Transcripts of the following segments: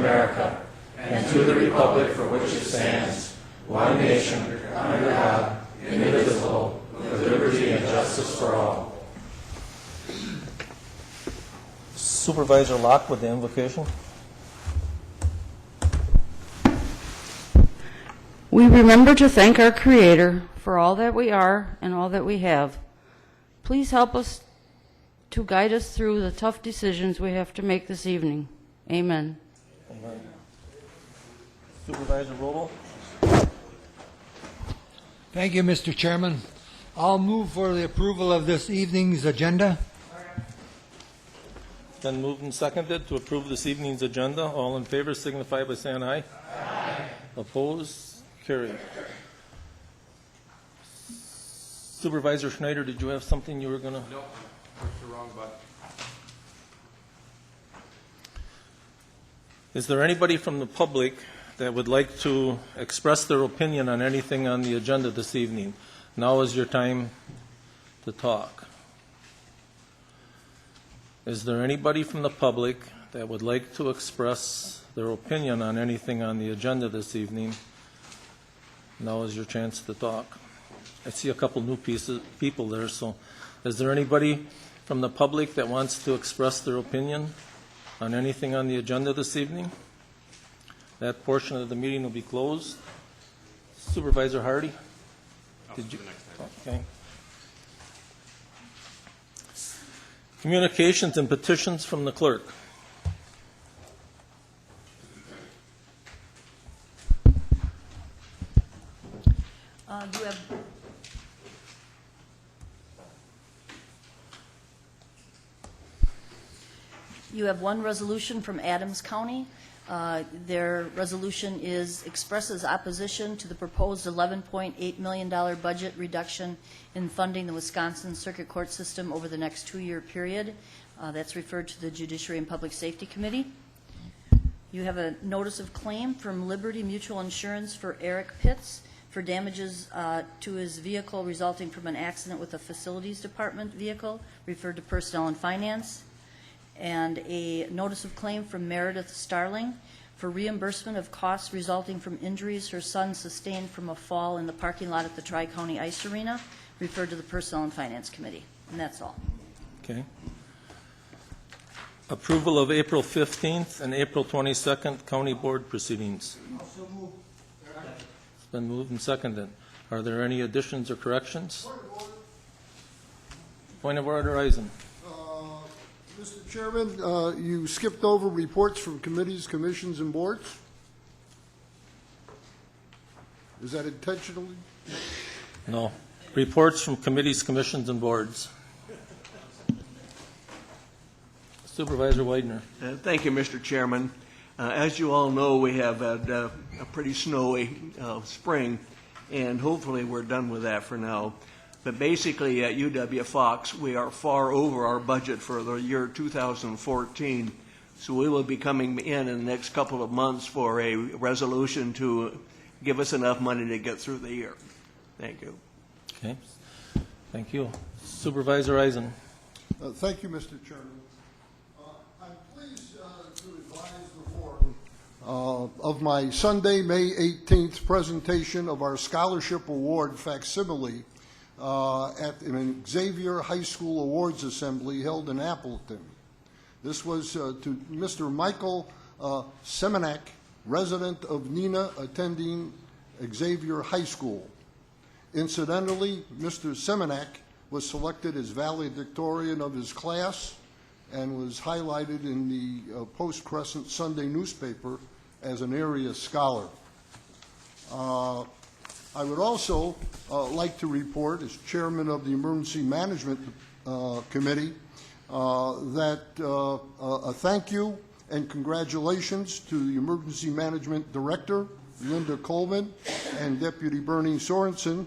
America and to the republic for which it stands, one nation, under God, indivisible, with liberty and justice for all. Supervisor Locke with the invocation. We remember to thank our Creator for all that we are and all that we have. Please help us to guide us through the tough decisions we have to make this evening. Amen. Amen. Supervisor Vogel. Thank you, Mr. Chairman. I'll move for the approval of this evening's agenda. Then moved and seconded to approve this evening's agenda. All in favor signify by saying aye. Aye. Opposed? Carried. Supervisor Schneider, did you have something you were going to? No, pushed the wrong button. Is there anybody from the public that would like to express their opinion on anything on the agenda this evening? Now is your time to talk. Is there anybody from the public that would like to express their opinion on anything on the agenda this evening? Now is your chance to talk. I see a couple new people there, so is there anybody from the public that wants to express their opinion on anything on the agenda this evening? That portion of the meeting will be closed. Supervisor Hardy? Did you? Okay. Communications and petitions from the clerk. You have one resolution from Adams County. Their resolution expresses opposition to the proposed $11.8 million budget reduction in funding the Wisconsin Circuit Court system over the next 2-year period. That's referred to the Judiciary and Public Safety Committee. You have a notice of claim from Liberty Mutual Insurance for Eric Pitts for damages to his vehicle resulting from an accident with a Facilities Department vehicle, referred to Personnel and Finance. And a notice of claim from Meredith Starling for reimbursement of costs resulting from injuries her son sustained from a fall in the parking lot at the Tri-County Ice Arena, referred to the Personnel and Finance Committee. And that's all. Okay. Approval of April 15th and April 22nd County Board proceedings. It's been moved and seconded. Are there any additions or corrections? Point of order, Eisen. Mr. Chairman, you skipped over reports from committees, commissions, and boards. Is that intentionally? No. Reports from committees, commissions, and boards. Supervisor Widener. Thank you, Mr. Chairman. As you all know, we have had a pretty snowy spring, and hopefully we're done with that for now. But basically at UW Fox, we are far over our budget for the year 2014. So we will be coming in the next couple of months for a resolution to give us enough money to get through the year. Thank you. Okay. Thank you. Supervisor Eisen. Thank you, Mr. Chairman. I'm pleased to advise the board of my Sunday, May 18th presentation of our scholarship award facsimile at an Xavier High School Awards Assembly held in Appleton. This was to Mr. Michael Semenak, resident of Neenah, attending Xavier High School. Incidentally, Mr. Semenak was selected as valedictorian of his class and was highlighted in the Post-Crescent Sunday newspaper as an area scholar. I would also like to report, as chairman of the Emergency Management Committee, that a thank you and congratulations to the Emergency Management Director, Linda Coleman, and Deputy Bernie Sorensen.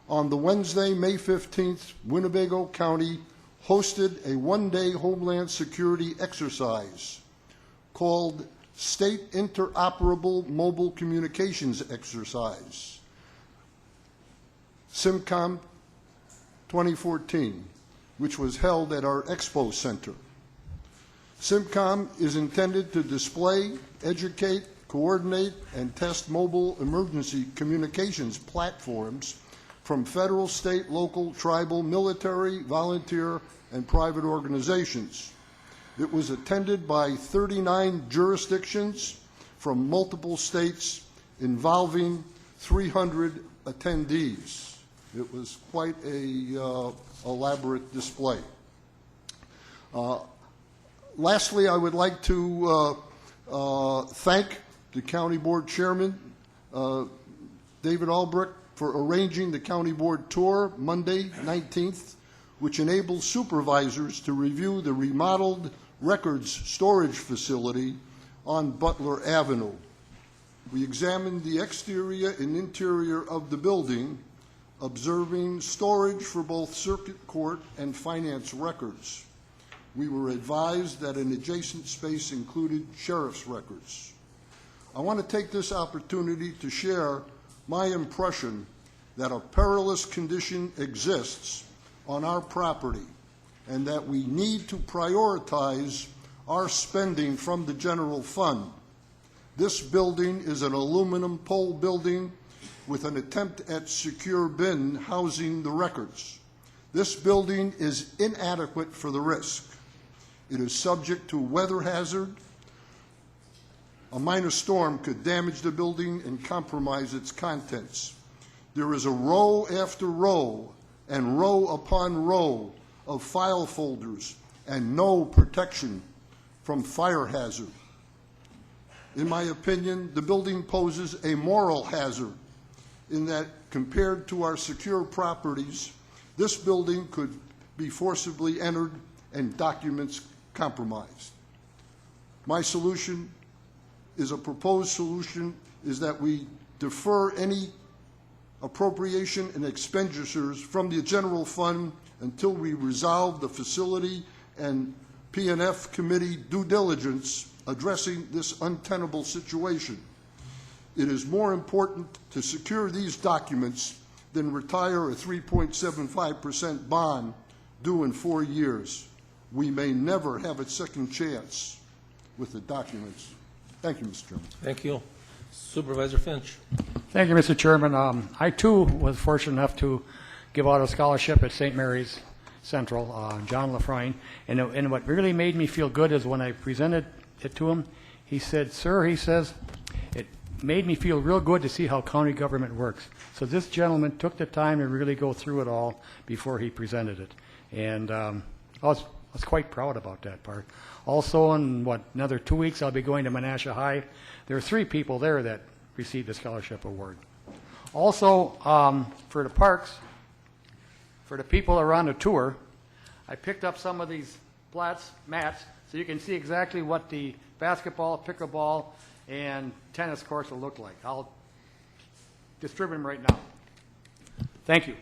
On the Wednesday, May 15th, Winnebago County hosted a one-day Homeland Security exercise called State Interoperable Mobile Communications Exercise, SIMCOM 2014, which was held at our Expo Center. SIMCOM is intended to display, educate, coordinate, and test mobile emergency communications platforms from federal, state, local, tribal, military, volunteer, and private organizations. It was attended by 39 jurisdictions from multiple states involving 300 attendees. It was quite a elaborate display. Lastly, I would like to thank the County Board Chairman, David Albrecht, for arranging the County Board tour Monday, 19th, which enables supervisors to review the remodeled records storage facility on Butler Avenue. We examined the exterior and interior of the building, observing storage for both circuit court and finance records. We were advised that an adjacent space included sheriff's records. I want to take this opportunity to share my impression that a perilous condition exists on our property and that we need to prioritize our spending from the general fund. This building is an aluminum pole building with an attempt at secure bin housing the records. This building is inadequate for the risk. It is subject to weather hazard. A minor storm could damage the building and compromise its contents. There is a row after row and row upon row of file folders and no protection from fire hazard. In my opinion, the building poses a moral hazard in that compared to our secure properties, this building could be forcibly entered and documents compromised. My solution is a proposed solution is that we defer any appropriation and expenditures from the general fund until we resolve the facility and P&F committee due diligence addressing this untenable situation. It is more important to secure these documents than retire a 3.75% bond due in 4 years. We may never have a second chance with the documents. Thank you, Mr. Chairman. Thank you. Supervisor Finch. Thank you, Mr. Chairman. I, too, was fortunate enough to give out a scholarship at St. Mary's Central, John Lafrine. And what really made me feel good is when I presented it to him, he said, "Sir," he says, "it made me feel real good to see how county government works." So this gentleman took the time to really go through it all before he presented it. And I was quite proud about that part. Also, in another 2 weeks, I'll be going to Menasha High. There are 3 people there that received the scholarship award. Also, for the parks, for the people that are on the tour, I picked up some of these mats so you can see exactly what the basketball, pickleball, and tennis courts will look like. I'll distribute them right now. Thank you.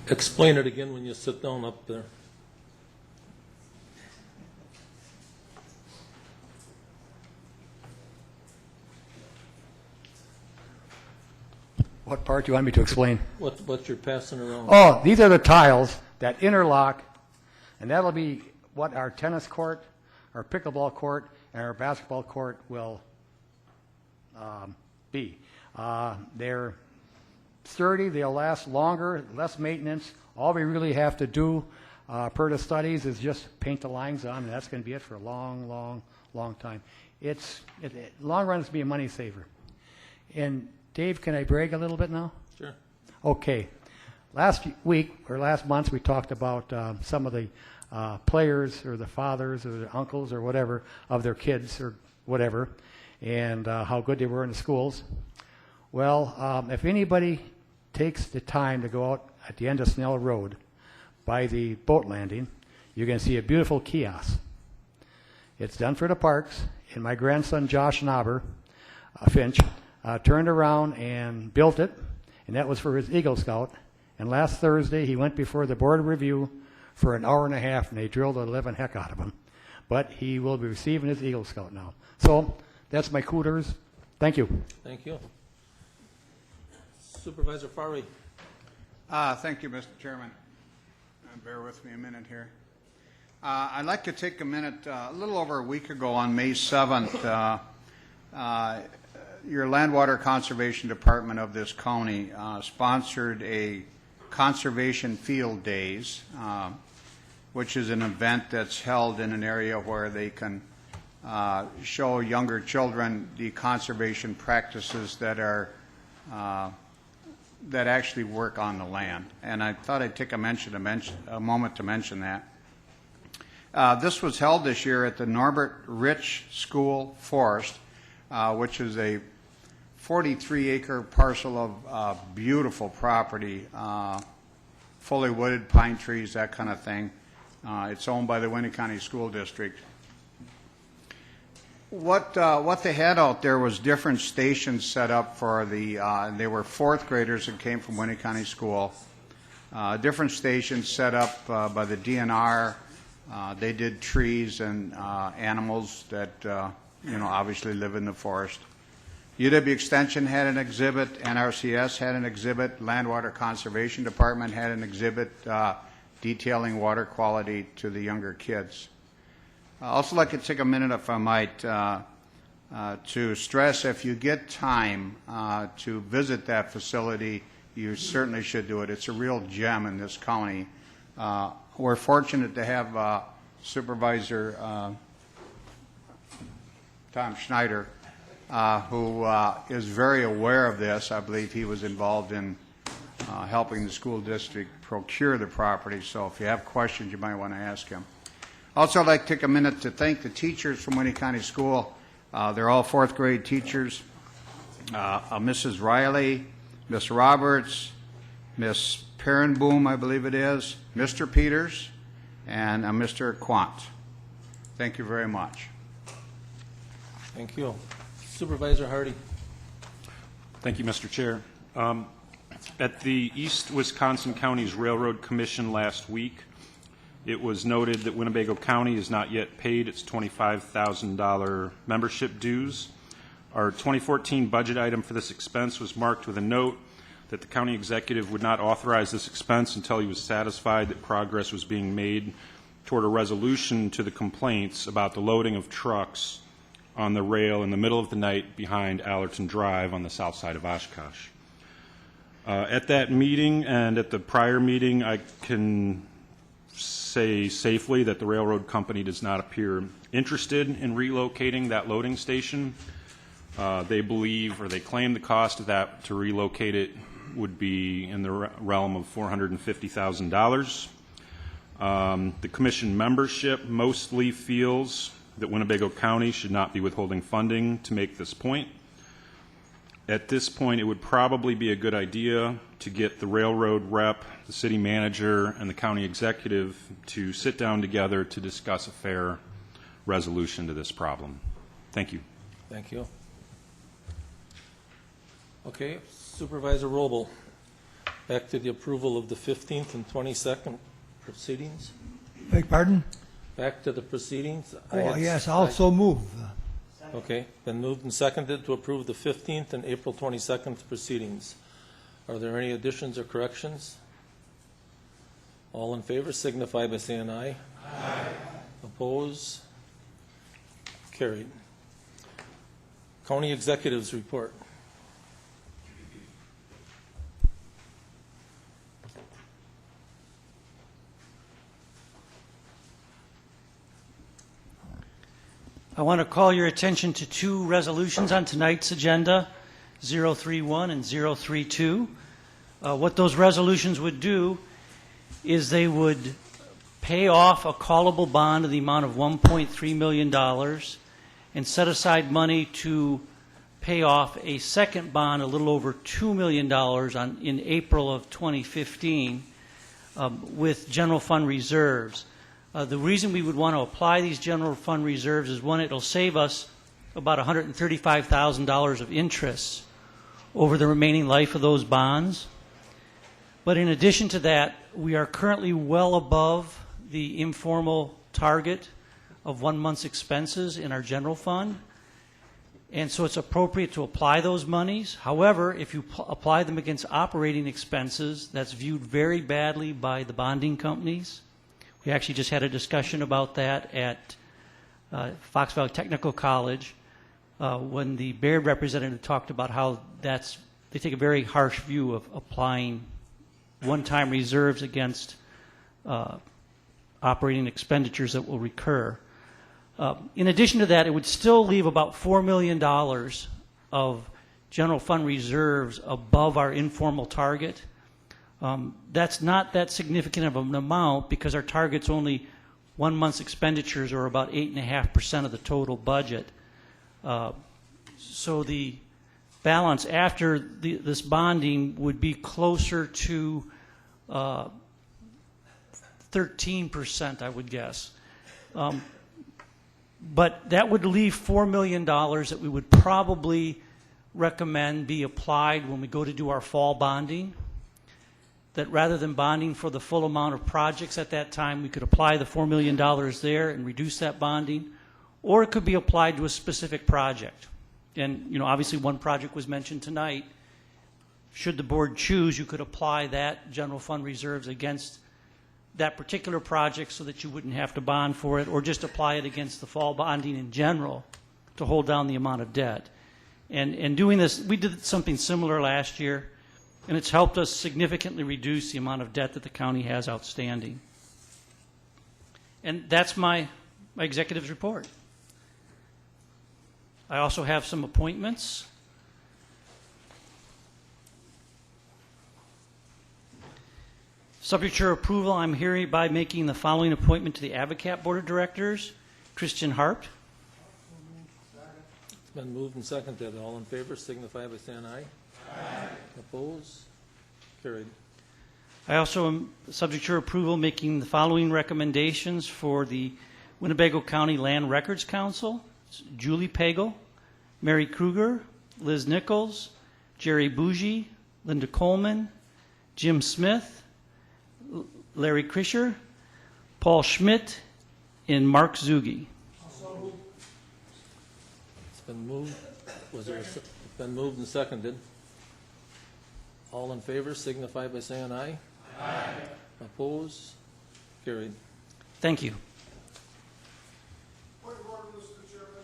Explain it again when you sit down up there. What part do you want me to explain? What you're passing around. Oh, these are the tiles that interlock, and that'll be what our tennis court, our pickleball court, and our basketball court will be. They're sturdy, they'll last longer, less maintenance. All we really have to do, per the studies, is just paint the lines on, and that's going to be it for a long, long, long time. Long run, it's be a money saver. And Dave, can I brag a little bit now? Sure. Okay. Last week, or last month, we talked about some of the players, or the fathers, or the uncles, or whatever, of their kids, or whatever, and how good they were in the schools. Well, if anybody takes the time to go out at the end of Snell Road by the boat landing, you're going to see a beautiful kiosk. It's done for the parks, and my grandson Josh Knobber, Finch, turned around and built it, and that was for his Eagle Scout. And last Thursday, he went before the Board of Review for an hour and a half, and they drilled the living heck out of him. But he will be receiving his Eagle Scout now. So that's my kudos. Thank you. Thank you. Supervisor Farley. Thank you, Mr. Chairman. Bear with me a minute here. I'd like to take a minute, a little over a week ago on May 7th, your Land Water Conservation Department of this county sponsored a Conservation Field Days, which is an event that's held in an area where they can show younger children the conservation practices that are that actually work on the land. And I thought I'd take a moment to mention that. This was held this year at the Norbert Rich School Forest, which is a 43-acre parcel of beautiful property, fully wooded, pine trees, that kind of thing. It's owned by the Winnebago County School District. What they had out there was different stations set up for they were fourth graders that came from Winnebago County School. Different stations set up by the DNR. They did trees and animals that obviously live in the forest. UW Extension had an exhibit. NRCS had an exhibit. Land Water Conservation Department had an exhibit detailing water quality to the younger kids. I'd also like to take a minute, if I might, to stress if you get time to visit that facility, you certainly should do it. It's a real gem in this county. We're fortunate to have Supervisor Tom Schneider, who is very aware of this. I believe he was involved in helping the school district procure the property. So if you have questions, you might want to ask him. Also, I'd like to take a minute to thank the teachers from Winnebago County School. They're all fourth grade teachers. Mrs. Riley, Miss Roberts, Miss Perrenboom, I believe it is, Mr. Peters, and Mr. Quant. Thank you very much. Thank you. Supervisor Hardy. Thank you, Mr. Chair. At the East Wisconsin Counties Railroad Commission last week, it was noted that Winnebago County has not yet paid its $25,000 membership dues. Our 2014 budget item for this expense was marked with a note that the county executive would not authorize this expense until he was satisfied that progress was being made toward a resolution to the complaints about the loading of trucks on the rail in the middle of the night behind Allerton Drive on the south side of Oshkosh. At that meeting and at the prior meeting, I can say safely that the railroad company does not appear interested in relocating that loading station. They believe, or they claim, the cost of that to relocate it would be in the realm of $450,000. The commission membership mostly feels that Winnebago County should not be withholding funding to make this point. At this point, it would probably be a good idea to get the railroad rep, the city manager, and the county executive to sit down together to discuss a fair resolution to this problem. Thank you. Thank you. Okay, Supervisor Robel, back to the approval of the 15th and 22nd proceedings. Beg pardon? Back to the proceedings. Oh, yes, also move. Okay, been moved and seconded to approve the 15th and April 22nd proceedings. Are there any additions or corrections? All in favor signify by saying aye. Aye. Oppose? Carried. County Executives Report. I want to call your attention to two resolutions on tonight's agenda, 031 and 032. What those resolutions would do is they would pay off a callable bond in the amount of $1.3 million and set aside money to pay off a second bond, a little over $2 million in April of 2015 with general fund reserves. The reason we would want to apply these general fund reserves is, one, it'll save us about $135,000 of interest over the remaining life of those bonds. But in addition to that, we are currently well above the informal target of 1 month's expenses in our general fund. And so it's appropriate to apply those monies. However, if you apply them against operating expenses, that's viewed very badly by the bonding companies. We actually just had a discussion about that at Fox Valley Technical College when the Baird representative talked about how they take a very harsh view of applying one-time reserves against operating expenditures that will recur. In addition to that, it would still leave about $4 million of general fund reserves above our informal target. That's not that significant of an amount because our target's only 1 month's expenditures, or about 8.5% of the total budget. So the balance after this bonding would be closer to 13%, I would guess. But that would leave $4 million that we would probably recommend be applied when we go to do our fall bonding. That rather than bonding for the full amount of projects at that time, we could apply the $4 million there and reduce that bonding, or it could be applied to a specific project. And, you know, obviously one project was mentioned tonight. Should the board choose, you could apply that general fund reserves against that particular project so that you wouldn't have to bond for it, or just apply it against the fall bonding in general to hold down the amount of debt. And doing this, we did something similar last year, and it's helped us significantly reduce the amount of debt that the county has outstanding. And that's my executive's report. I also have some appointments. Subject to your approval, I'm hereby making the following appointment to the AVCAP Board of Directors. Christian Hart. It's been moved and seconded. All in favor signify by saying aye. Aye. Opposed? Carried. I also am, subject to your approval, making the following recommendations for the Winnebago County Land Records Council. It's Julie Pagel, Mary Kruger, Liz Nichols, Jerry Bougie, Linda Coleman, Jim Smith, Larry Krischer, Paul Schmidt, and Mark Zugi. It's been moved. It's been moved and seconded. All in favor signify by saying aye. Aye. Opposed? Carried. Thank you. Point of order, Mr. Chairman.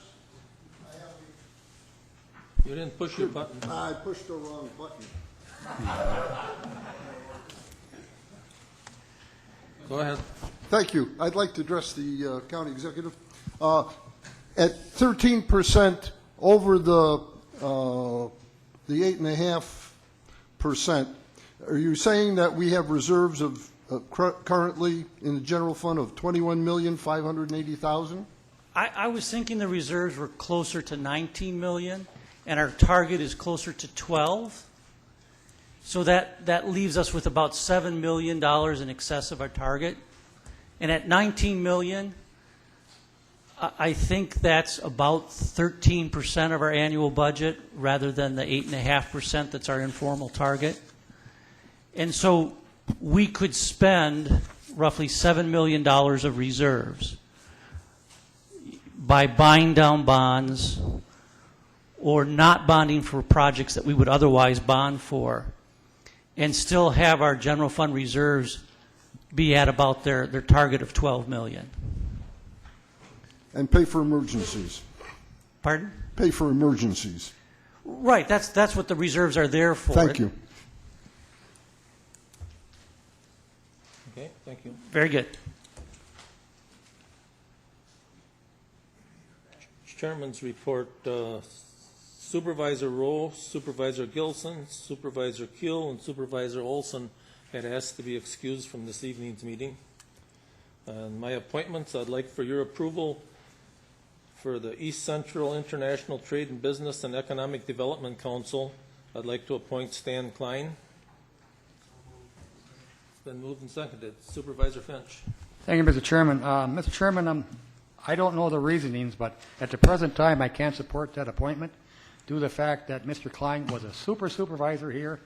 You didn't push your button. I pushed the wrong button. Go ahead. Thank you. I'd like to address the county executive. At 13% over the 8.5%, are you saying that we have reserves of currently in the general fund of $21,580,000? I was thinking the reserves were closer to 19 million, and our target is closer to 12. So that leaves us with about $7 million in excess of our target. And at 19 million, I think that's about 13% of our annual budget rather than the 8.5% that's our informal target. And so we could spend roughly $7 million of reserves by buying down bonds or not bonding for projects that we would otherwise bond for, and still have our general fund reserves be at about their target of $12 million. And pay for emergencies. Pardon? Pay for emergencies. Right, that's what the reserves are there for. Thank you. Okay, thank you. Very good. Chairman's report, Supervisor Rowe, Supervisor Gilson, Supervisor Keel, and Supervisor Olson had asked to be excused from this evening's meeting. And my appointments, I'd like for your approval for the East Central International Trade and Business and Economic Development Council. I'd like to appoint Stan Klein. It's been moved and seconded. Supervisor Finch. Thank you, Mr. Chairman. Mr. Chairman, I don't know the reasonings, but at the present time, I can't support that appointment due to the fact that Mr. Klein was a supervisor here.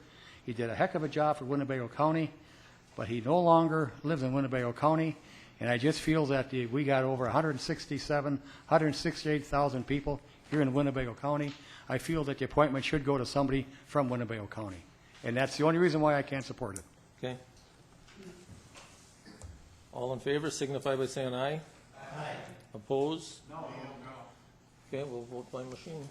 He did a heck of a job for Winnebago County, but he no longer lives in Winnebago County. And I just feel that we got over 168,000 people here in Winnebago County. I feel that the appointment should go to somebody from Winnebago County. And that's the only reason why I can't support it. Okay. All in favor signify by saying aye. Aye. Opposed? No. Okay, we'll vote by machine.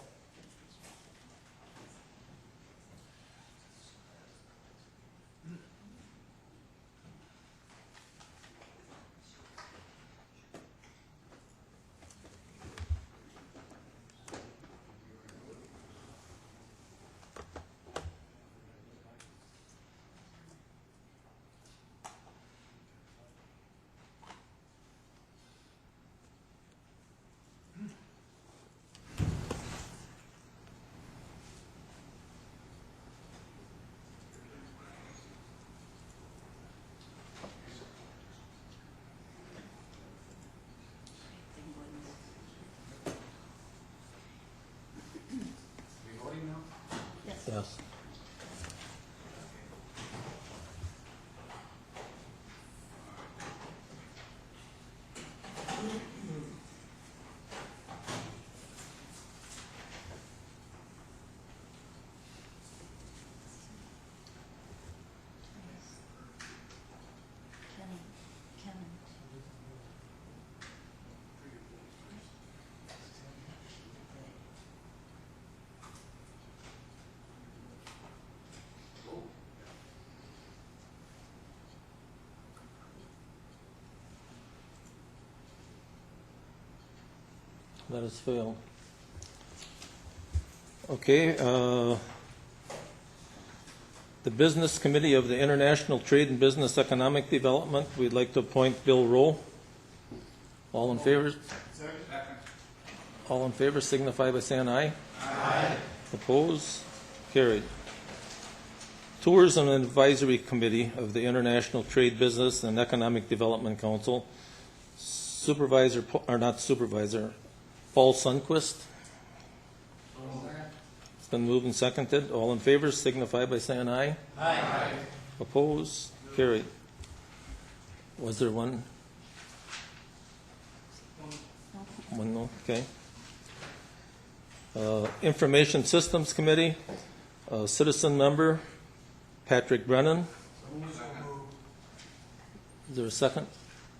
Yes. That has failed. Okay, the Business Committee of the International Trade and Business Economic Development, we'd like to appoint Bill Rowe. All in favor? All in favor signify by saying aye. Aye. Opposed? Carried. Tourism Advisory Committee of the International Trade Business and Economic Development Council, Supervisor, or not Supervisor, Paul Sundquist. It's been moved and seconded. All in favor signify by saying aye. Aye. Opposed? Carried. Was there one? One no? Okay. Information Systems Committee, citizen member Patrick Brennan. Is there a second?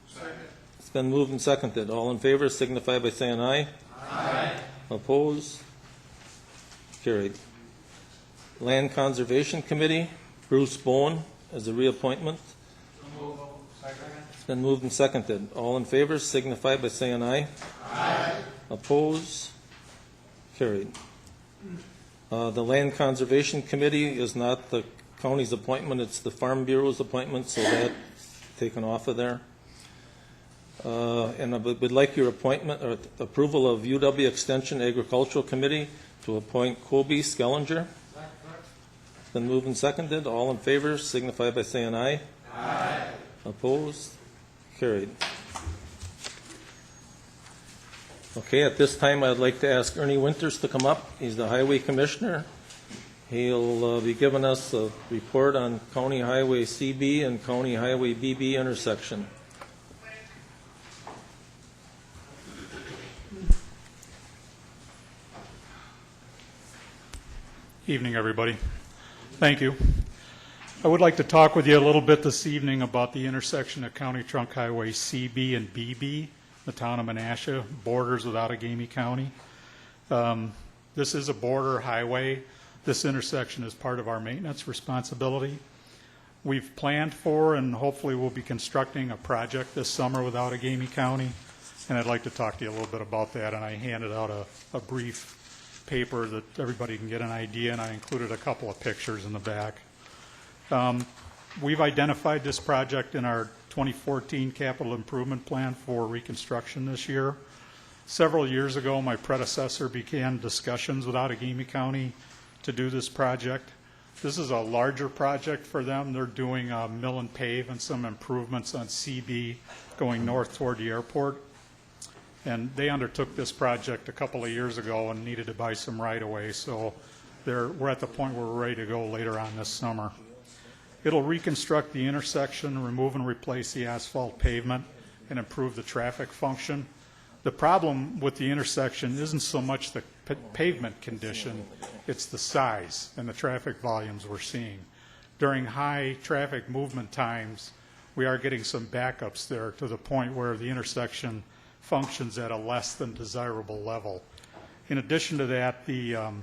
Second. It's been moved and seconded. All in favor signify by saying aye. Aye. Opposed? Carried. Land Conservation Committee, Bruce Bowen as a reappointment. It's been moved and seconded. All in favor signify by saying aye. Aye. Opposed? Carried. The Land Conservation Committee is not the county's appointment, it's the Farm Bureau's appointment, so that's taken off of there. And I would like your appointment or approval of UW Extension Agricultural Committee to appoint Kobe Skellinger. It's been moved and seconded. All in favor signify by saying aye. Aye. Opposed? Carried. Okay, at this time I'd like to ask Ernie Winters to come up. He's the Highway Commissioner. He'll be giving us a report on County Highway CB and County Highway BB intersection. Evening, everybody. Thank you. I would like to talk with you a little bit this evening about the intersection of County Trunk Highway CB and BB. The town of Menasha borders with Outagamie County. This is a border highway. This intersection is part of our maintenance responsibility. We've planned for and hopefully we'll be constructing a project this summer with Outagamie County, and I'd like to talk to you a little bit about that. And I handed out a brief paper that everybody can get an idea, and I included a couple of pictures in the back. We've identified this project in our 2014 capital improvement plan for reconstruction this year. Several years ago, my predecessor began discussions with Outagamie County to do this project. This is a larger project for them. They're doing a mill and pave and some improvements on CB going north toward the airport. And they undertook this project a couple of years ago and needed to buy some right-of-way. So we're at the point where we're ready to go later on this summer. It'll reconstruct the intersection, remove and replace the asphalt pavement, and improve the traffic function. The problem with the intersection isn't so much the pavement condition, it's the size and the traffic volumes we're seeing. During high traffic movement times, we are getting some backups there to the point where the intersection functions at a less than desirable level. In addition to that, the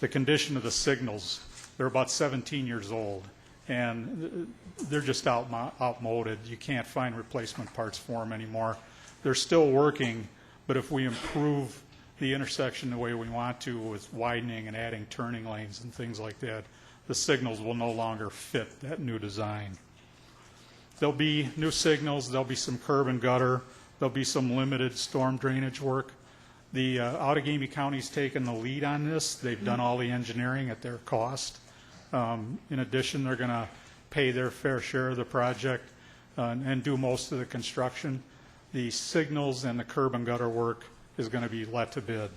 condition of the signals, they're about 17 years old, and they're just outmoded. You can't find replacement parts for them anymore. They're still working, but if we improve the intersection the way we want to with widening and adding turning lanes and things like that, the signals will no longer fit that new design. There'll be new signals, there'll be some curb and gutter, there'll be some limited storm drainage work. The Outagamie County's taken the lead on this. They've done all the engineering at their cost. In addition, they're going to pay their fair share of the project and do most of the construction. The signals and the curb and gutter work is going to be let to bid.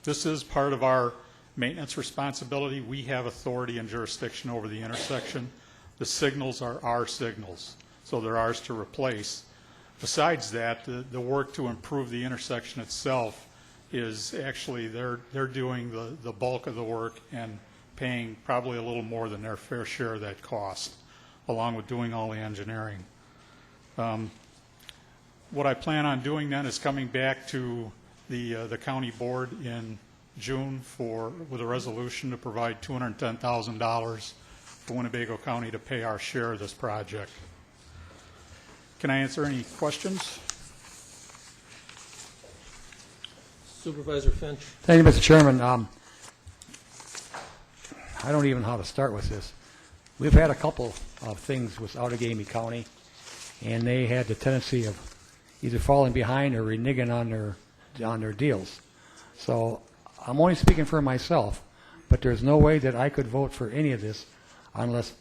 This is part of our maintenance responsibility. We have authority and jurisdiction over the intersection. The signals are our signals, so they're ours to replace. Besides that, the work to improve the intersection itself is actually they're doing the bulk of the work and paying probably a little more than their fair share of that cost, along with doing all the engineering. What I plan on doing then is coming back to the county board in June with a resolution to provide $210,000 for Winnebago County to pay our share of this project. Can I answer any questions? Supervisor Finch. Thank you, Mr. Chairman. I don't even know how to start with this. We've had a couple of things with Outagamie County, and they had the tendency of either falling behind or reneging on their deals. So I'm only speaking for myself, but there's no way that I could vote for any of this unless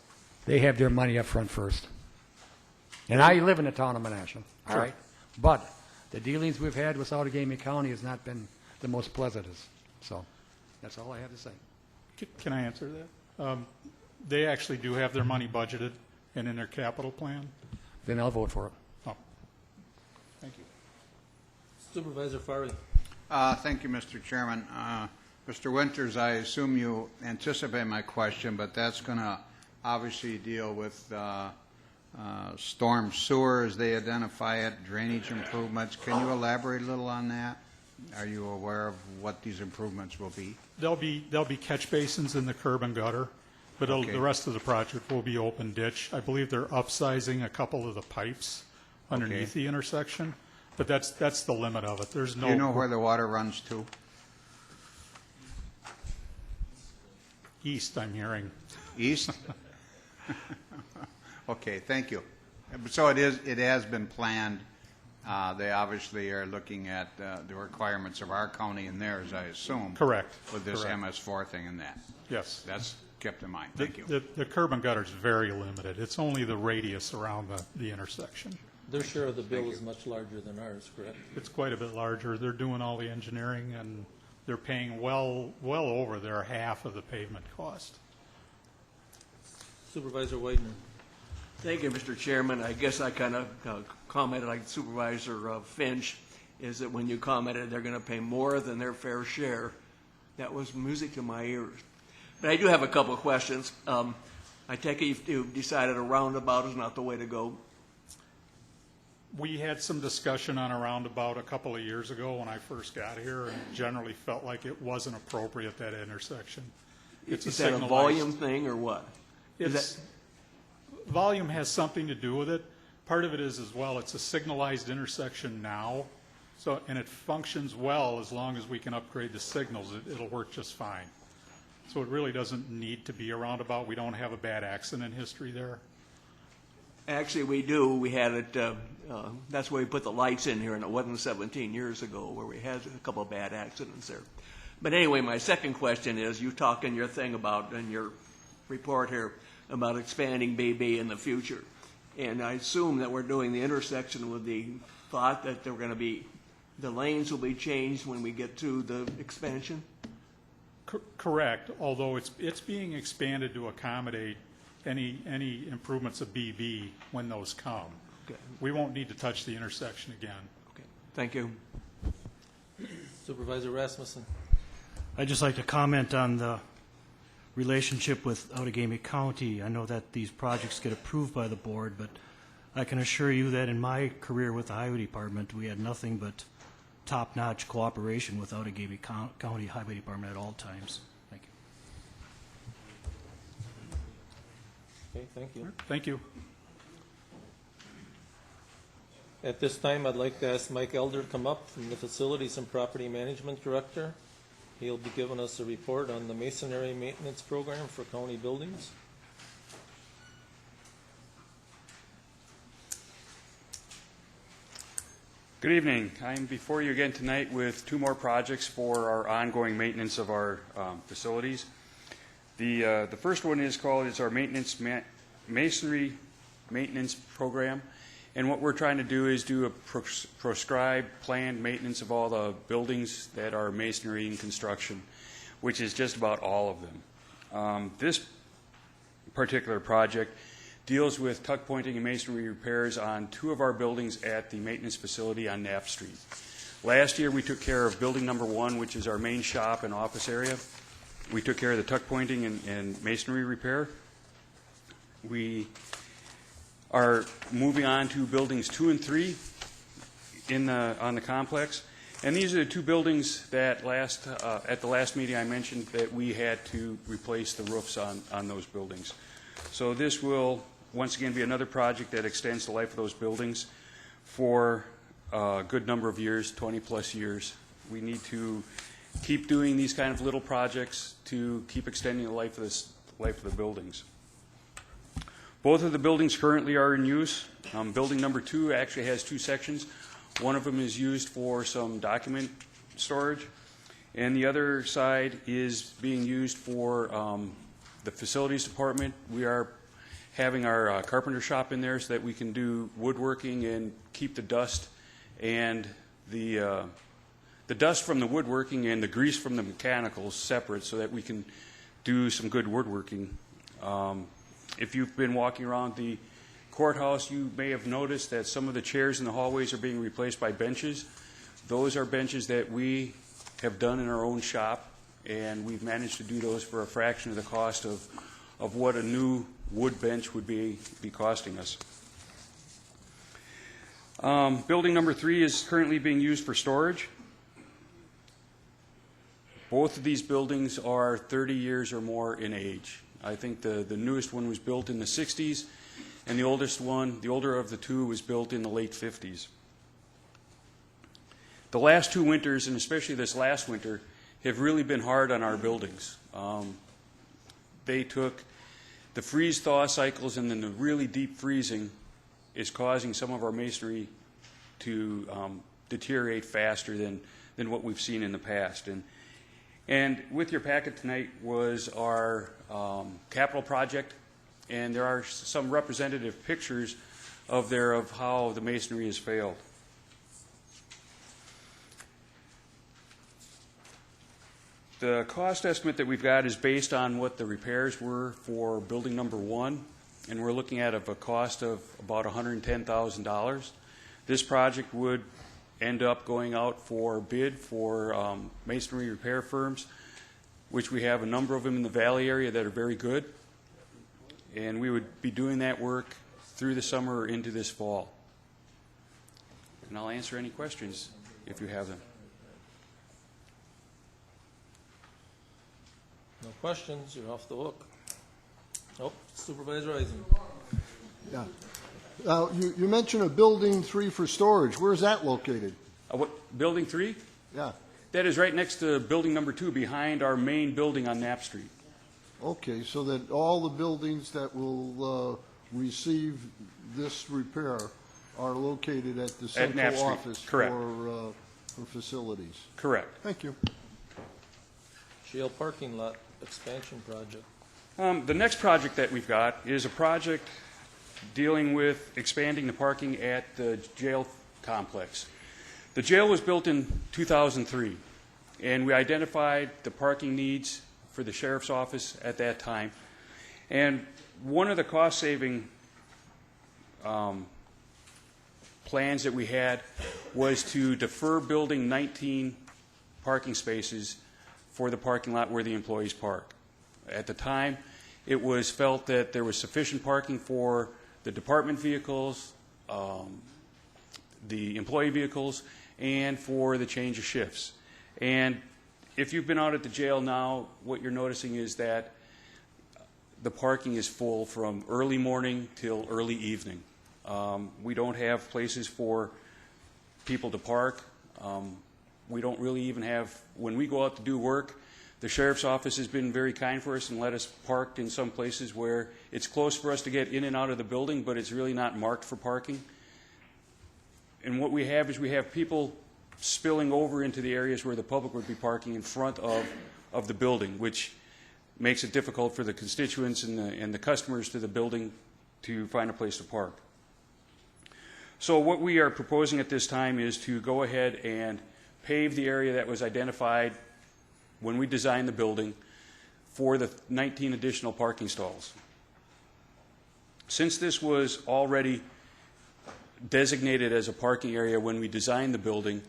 they have their money up front first. And I live in the town of Menasha, all right? But the dealings we've had with Outagamie County has not been the most pleasantest. So that's all I have to say. Can I answer that? They actually do have their money budgeted and in their capital plan. Then I'll vote for it. Oh, thank you. Supervisor Farley. Thank you, Mr. Chairman. Mr. Winters, I assume you anticipate my question, but that's going to obviously deal with storm sewer as they identify it, drainage improvements. Can you elaborate a little on that? Are you aware of what these improvements will be? There'll be catch basins in the curb and gutter, but Okay. the rest of the project will be open ditch. I believe they're upsizing a couple of the pipes underneath the intersection, but that's the limit of it. There's no. Do you know where the water runs to? East, I'm hearing. East? Okay, thank you. So it has been planned. They obviously are looking at the requirements of our county and theirs, I assume. Correct. With this Correct. MS4 thing and that. Yes. That's kept in mind. Thank you. The curb and gutter is very limited. It's only the radius around the intersection. Their share of the bill is much larger than ours, correct? It's quite a bit larger. They're doing all the engineering, and they're paying well over their half of the pavement cost. Supervisor Widener. Thank you, Mr. Chairman. I guess I kind of commented like Supervisor Finch, is that when you commented they're going to pay more than their fair share, that was music to my ears. But I do have a couple of questions. I take it you've decided a roundabout is not the way to go. We had some discussion on a roundabout a couple of years ago when I first got here, and generally felt like it wasn't appropriate at that intersection. Is that a volume thing or what? Volume has something to do with it. Part of it is as well, it's a signalized intersection now, and it functions well as long as we can upgrade the signals. It'll work just fine. So it really doesn't need to be a roundabout. We don't have a bad accident history there. Actually, we do. We had it, that's why we put the lights in here, and it wasn't 17 years ago where we had a couple of bad accidents there. But anyway, my second question is, you talk in your thing about, in your report here, about expanding BB in the future. And I assume that we're doing the intersection with the thought that they're going to be, the lanes will be changed when we get to the expansion? Correct, although it's being expanded to accommodate any improvements of BB when those come. Okay. We won't need to touch the intersection again. Okay. Thank you. Supervisor Rasmussen. I'd just like to comment on the relationship with Outagamie County. I know that these projects get approved by the board, but I can assure you that in my career with the Highway Department, we had nothing but top-notch cooperation with Outagamie County Highway Department at all times. Thank you. Okay, thank you. Thank you. At this time, I'd like to ask Mike Elder to come up from the Facilities and Property Management Director. He'll be giving us a report on the masonry maintenance program for county buildings. Good evening. I'm before you again tonight with two more projects for our ongoing maintenance of our facilities. The first one is our masonry maintenance program, and what we're trying to do is do a prescribed planned maintenance of all the buildings that are masonry and construction, which is just about all of them. This particular project deals with tuck pointing and masonry repairs on two of our buildings at the maintenance facility on Knapp Street. Last year we took care of building number 1, which is our main shop and office area. We took care of the tuck pointing and masonry repair. We are moving on to buildings 2 and 3 on the complex. And these are the two buildings that at the last meeting I mentioned that we had to replace the roofs on those buildings. So this will once again be another project that extends the life of those buildings for a good number of years, 20 plus years. We need to keep doing these kind of little projects to keep extending the life of the buildings. Both of the buildings currently are in use. Building number 2 actually has 2 sections. One of them is used for some document storage, and the other side is being used for the facilities department. We are having our carpenter shop in there so that we can do woodworking and keep the dust and the dust from the woodworking and the grease from the mechanicals separate so that we can do some good woodworking. If you've been walking around the courthouse, you may have noticed that some of the chairs in the hallways are being replaced by benches. Those are benches that we have done in our own shop, and we've managed to do those for a fraction of the cost of what a new wood bench would be costing us. Building number 3 is currently being used for storage. Both of these buildings are 30 years or more in age. I think the newest one was built in the 60s, and the oldest one, the older of the two, was built in the late 50s. The last 2 winters, and especially this last winter, have really been hard on our buildings. They took the freeze-thaw cycles, and then the really deep freezing is causing some of our masonry to deteriorate faster than what we've seen in the past. And with your packet tonight was our capital project, and there are some representative pictures of how the masonry has failed. The cost estimate that we've got is based on what the repairs were for building number 1, and we're looking at a cost of about $110,000. This project would end up going out for bid for masonry repair firms, which we have a number of them in the valley area that are very good, and we would be doing that work through the summer or into this fall. And I'll answer any questions if you have them. No questions, you're off the hook. Nope, Supervisor Eisen. Yeah. Now, you mentioned a building 3 for storage. Where is that located? What, building 3? Yeah. That is right next to building number 2, behind our main building on Knapp Street. Okay, so that all the buildings that will receive this repair are located at the At Knapp central Street. office Correct. For facilities. Correct. Thank you. Jail parking lot expansion project. The next project that we've got is a project dealing with expanding the parking at the jail complex. The jail was built in 2003, And we identified the parking needs for the sheriff's office at that time. And one of the cost-saving plans that we had was to defer building 19 parking spaces for the parking lot where the employees park. At the time, it was felt that there was sufficient parking for the department vehicles, the employee vehicles, and for the change of shifts. And if you've been out at the jail now, what you're noticing is that the parking is full from early morning till early evening. We don't have places for people to park. We don't really even have, when we go out to do work, the sheriff's office has been very kind for us and let us park in some places where it's close for us to get in and out of the building, but it's really not marked for parking. And what we have is we have people spilling over into the areas where the public would be parking in front of the building, which makes it difficult for the constituents and the customers to the building to find a place to park. So what we are proposing at this time is to go ahead and pave the area that was identified when we designed the building for the 19 additional parking stalls. Since this was already designated as a parking area when we designed the building,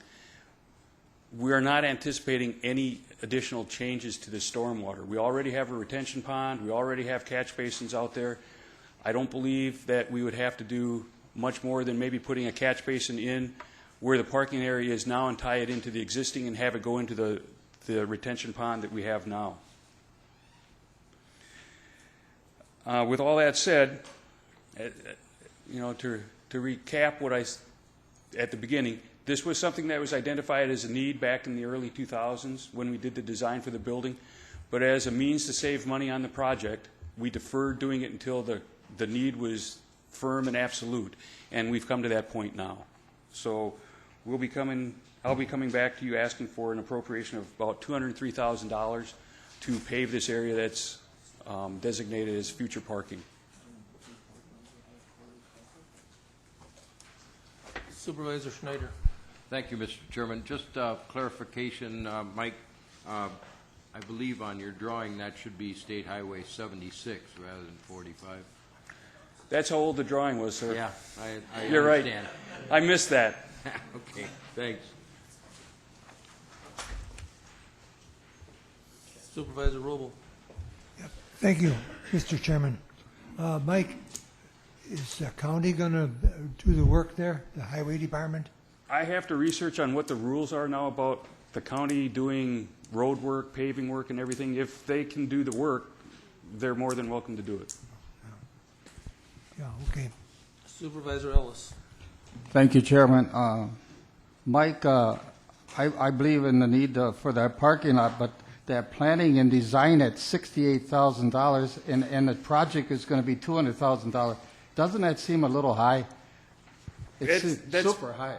we are not anticipating any additional changes to the stormwater. We already have a retention pond. We already have catch basins out there. I don't believe that we would have to do much more than maybe putting a catch basin in where the parking area is now and tie it into the existing and have it go into the retention pond that we have now. With all that said, to recap what I at the beginning, this was something that was identified as a need back in the early 2000s when we did the design for the building, but as a means to save money on the project, we deferred doing it until the need was firm and absolute, and we've come to that point now. So I'll be coming back to you asking for an appropriation of about $203,000 to pave this area that's designated as future parking. Supervisor Schneider. Thank you, Mr. Chairman. Just clarification, Mike, I believe on your drawing that should be State Highway 76 rather than 45. That's how old the drawing was, sir. Yeah, I You're understand. Right. I missed that. Okay, thanks. Supervisor Robel. Thank you, Mr. Chairman. Mike, is the county going to do the work there, the highway department? I have to research on what the rules are now about the county doing road work, paving work, and everything. If they can do the work, they're more than welcome to do it. Yeah, okay. Supervisor Ellis. Thank you, Chairman. Mike, I believe in the need for that parking lot, but that planning and design at $68,000 and the project is going to be $200,000. Doesn't that seem a little high? It's super high.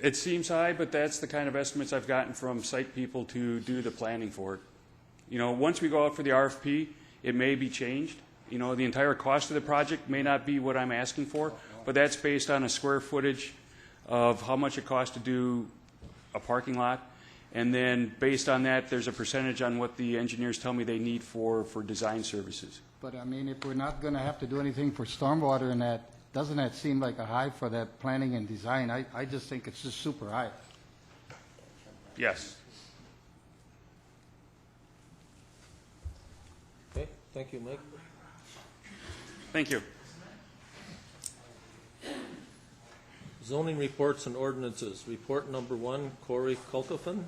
It seems high, but that's the kind of estimates I've gotten from site people to do the planning for it. Once we go out for the RFP, it may be changed. The entire cost of the project may not be what I'm asking for, but that's based on a square footage of how much it costs to do a parking lot. And then based on that, there's a percentage on what the engineers tell me they need for design services. But I mean, if we're not going to have to do anything for stormwater and that, doesn't that seem like a high for that planning and design? I just think it's just super high. Yes. Okay, thank you, Mike. Thank you. Zoning reports and ordinances. Report number 1, Corey Kulkofen,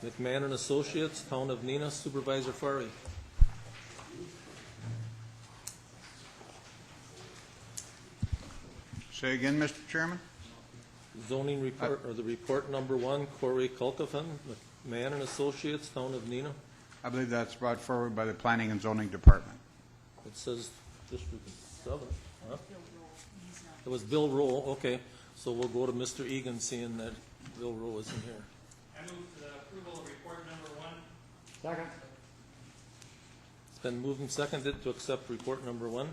McMahon and Associates, Town of Neenah. Supervisor Fari. Say again, Mr. Chairman? Zoning report, or the report number 1, Corey Kulkofen, McMahon and Associates, Town of Neenah. I believe that's brought forward by the Planning and Zoning Department. It says District 7, huh? It was Bill Rowe, okay. So we'll go to Mr. Egan, seeing that Bill Rowe isn't here. I move for the approval of report number 1. Second. It's been moved and seconded to accept report number 1.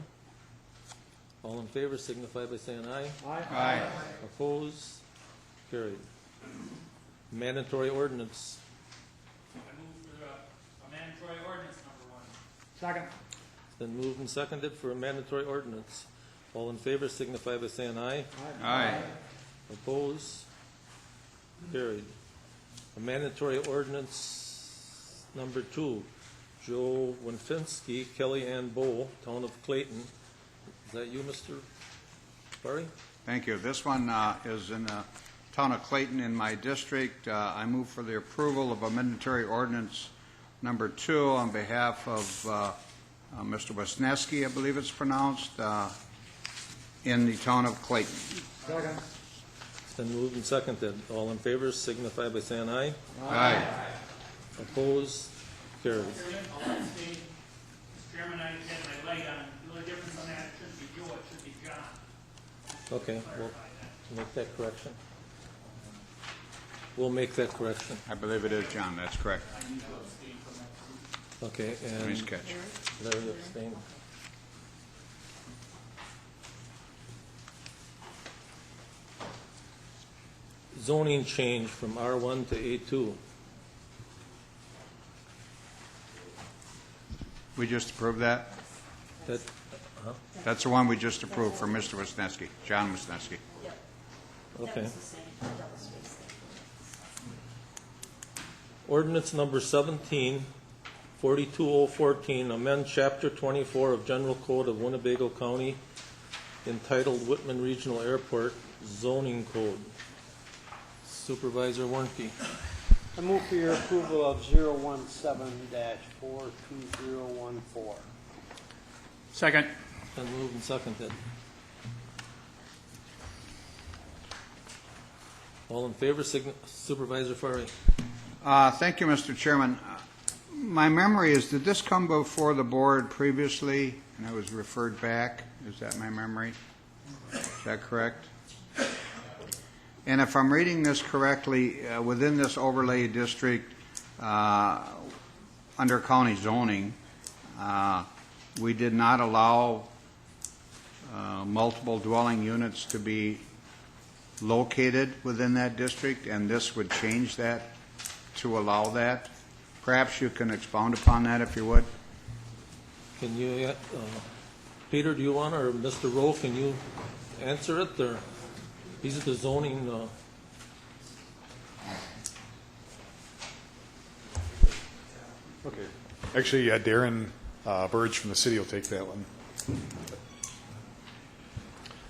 All in favor signify by saying aye. Aye. Aye. Opposed? Carried. Mandatory ordinance. Second. It's been moved and seconded for a mandatory ordinance. All in favor signify by saying aye. Aye. Opposed? Carried. A mandatory ordinance number 2, Joe Winfinsky, Kelly Ann Bowl, Town of Clayton. Is that you, Mr. Barry? Thank you. This one is in the town of Clayton in my district. I move for the approval of a mandatory ordinance number 2 on behalf of Mr. Wisniewski, I believe it's pronounced, in the town of Clayton. Second. It's been moved and seconded. All in favor signify by saying aye. Aye. Opposed? Carried. I'll abstain. Mr. Chairman, I had my light on. The only difference on that, it shouldn't be Joe, it should be John. Okay, we'll make that correction. We'll make that correction. I believe it is John, that's correct. Okay, and Nice catch. Larry abstained. Zoning change from R1 to A2. We just approved that? That, That's the one we just approved for Mr. Wisniewski, John Wisniewski. okay. Ordinance number 17, 42014, amend Chapter 24 of General Code of Winnebago County entitled Whitman Regional Airport Zoning Code. Supervisor Warnke. I move for your approval of 017-42014. Second. Been moved and seconded. All in favor, Supervisor Furry. Thank you, Mr. Chairman. My memory is, did this come before the board previously and it was referred back? Is that my memory? Is that correct? And if I'm reading this correctly, within this overlay district, under county zoning, we did not allow multiple dwelling units to be located within that district, and this would change that to allow that. Perhaps you can expound upon that if you would. Can you, Peter, do you want, or Mr. Rowe, can you answer it, or these are the zoning, Okay. Actually, Darren Burge from the city will take that one.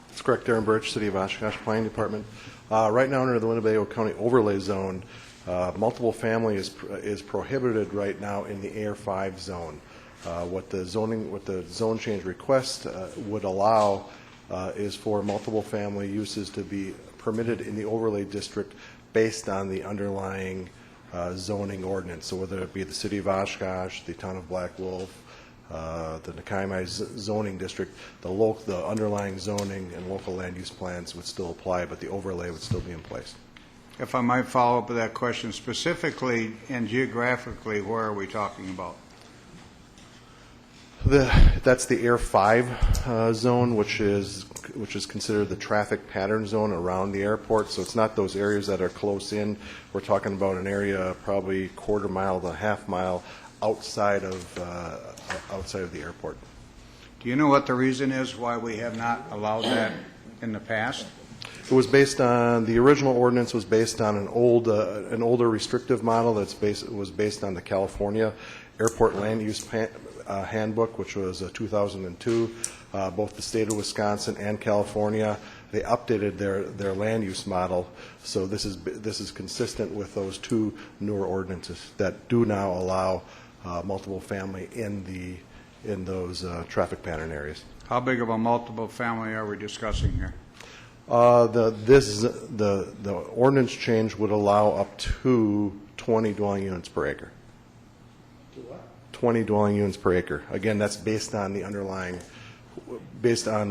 That's correct, Darren Birch, City of Oshkosh Planning Department. Right now, under the Winnebago County Overlay Zone, multiple family is prohibited right now in the AR5 zone. What the zone change request would allow is for multiple family uses to be permitted in the overlay district based on the underlying zoning ordinance. So whether it be the City of Oshkosh, the Town of Black Wolf, the Nakaimai zoning district, the underlying zoning and local land use plans would still apply, but the overlay would still be in place. If I might follow up with that question, specifically and geographically, where are we talking about? That's the Air 5 zone, which is considered the traffic pattern zone around the airport. So it's not those areas that are close in. We're talking about an area probably quarter mile to a half mile outside of the airport. Do you know what the reason is why we have not allowed that in the past? It was based on, the original ordinance was based on an older restrictive model was based on the California Airport Land Use Handbook, which was 2002. Both the state of Wisconsin and California, they updated their land use model. So this is consistent with those two newer ordinances that do now allow multiple family in those traffic pattern areas. How big of a multiple family are we discussing here? The ordinance change would allow up to 20 dwelling units per acre. 20 dwelling units per acre. Again, that's based on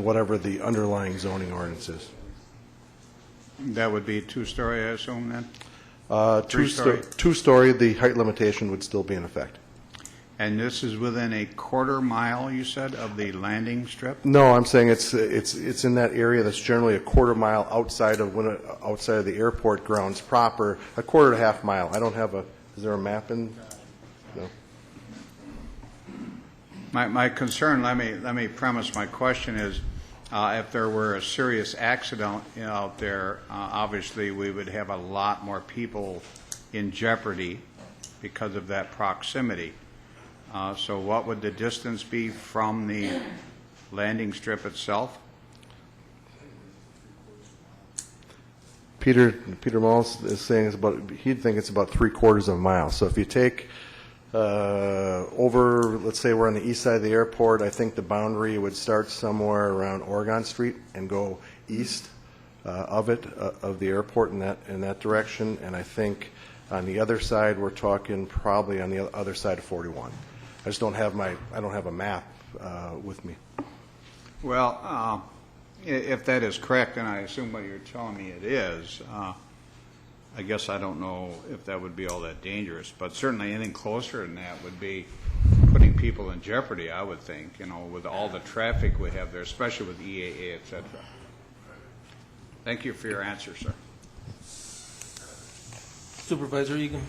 whatever the underlying zoning ordinance is. That would be two-story, I assume, then? Two-story, the height limitation would still be in effect. And this is within a quarter mile, you said, of the landing strip? No, I'm saying it's in that area that's generally a quarter mile outside of the airport grounds proper, a quarter to half mile. I don't have is there a map in? No. My concern, let me premise my question is, if there were a serious accident out there, obviously we would have a lot more people in jeopardy because of that proximity. So what would the distance be from the landing strip itself? Peter Malls is saying he'd think it's about 3/4 of a mile. So if you take over, let's say we're on the east side of the airport, I think the boundary would start somewhere around Oregon Street and go east of the airport in that direction. And I think on the other side, we're talking probably on the other side of 41. I just don't have a map with me. Well, if that is correct, and I assume what you're telling me it is, I guess I don't know if that would be all that dangerous, but certainly anything closer than that would be putting people in jeopardy, I would think, with all the traffic we have there, especially with EAA, et cetera. Thank you for your answer, sir. Supervisor Egan.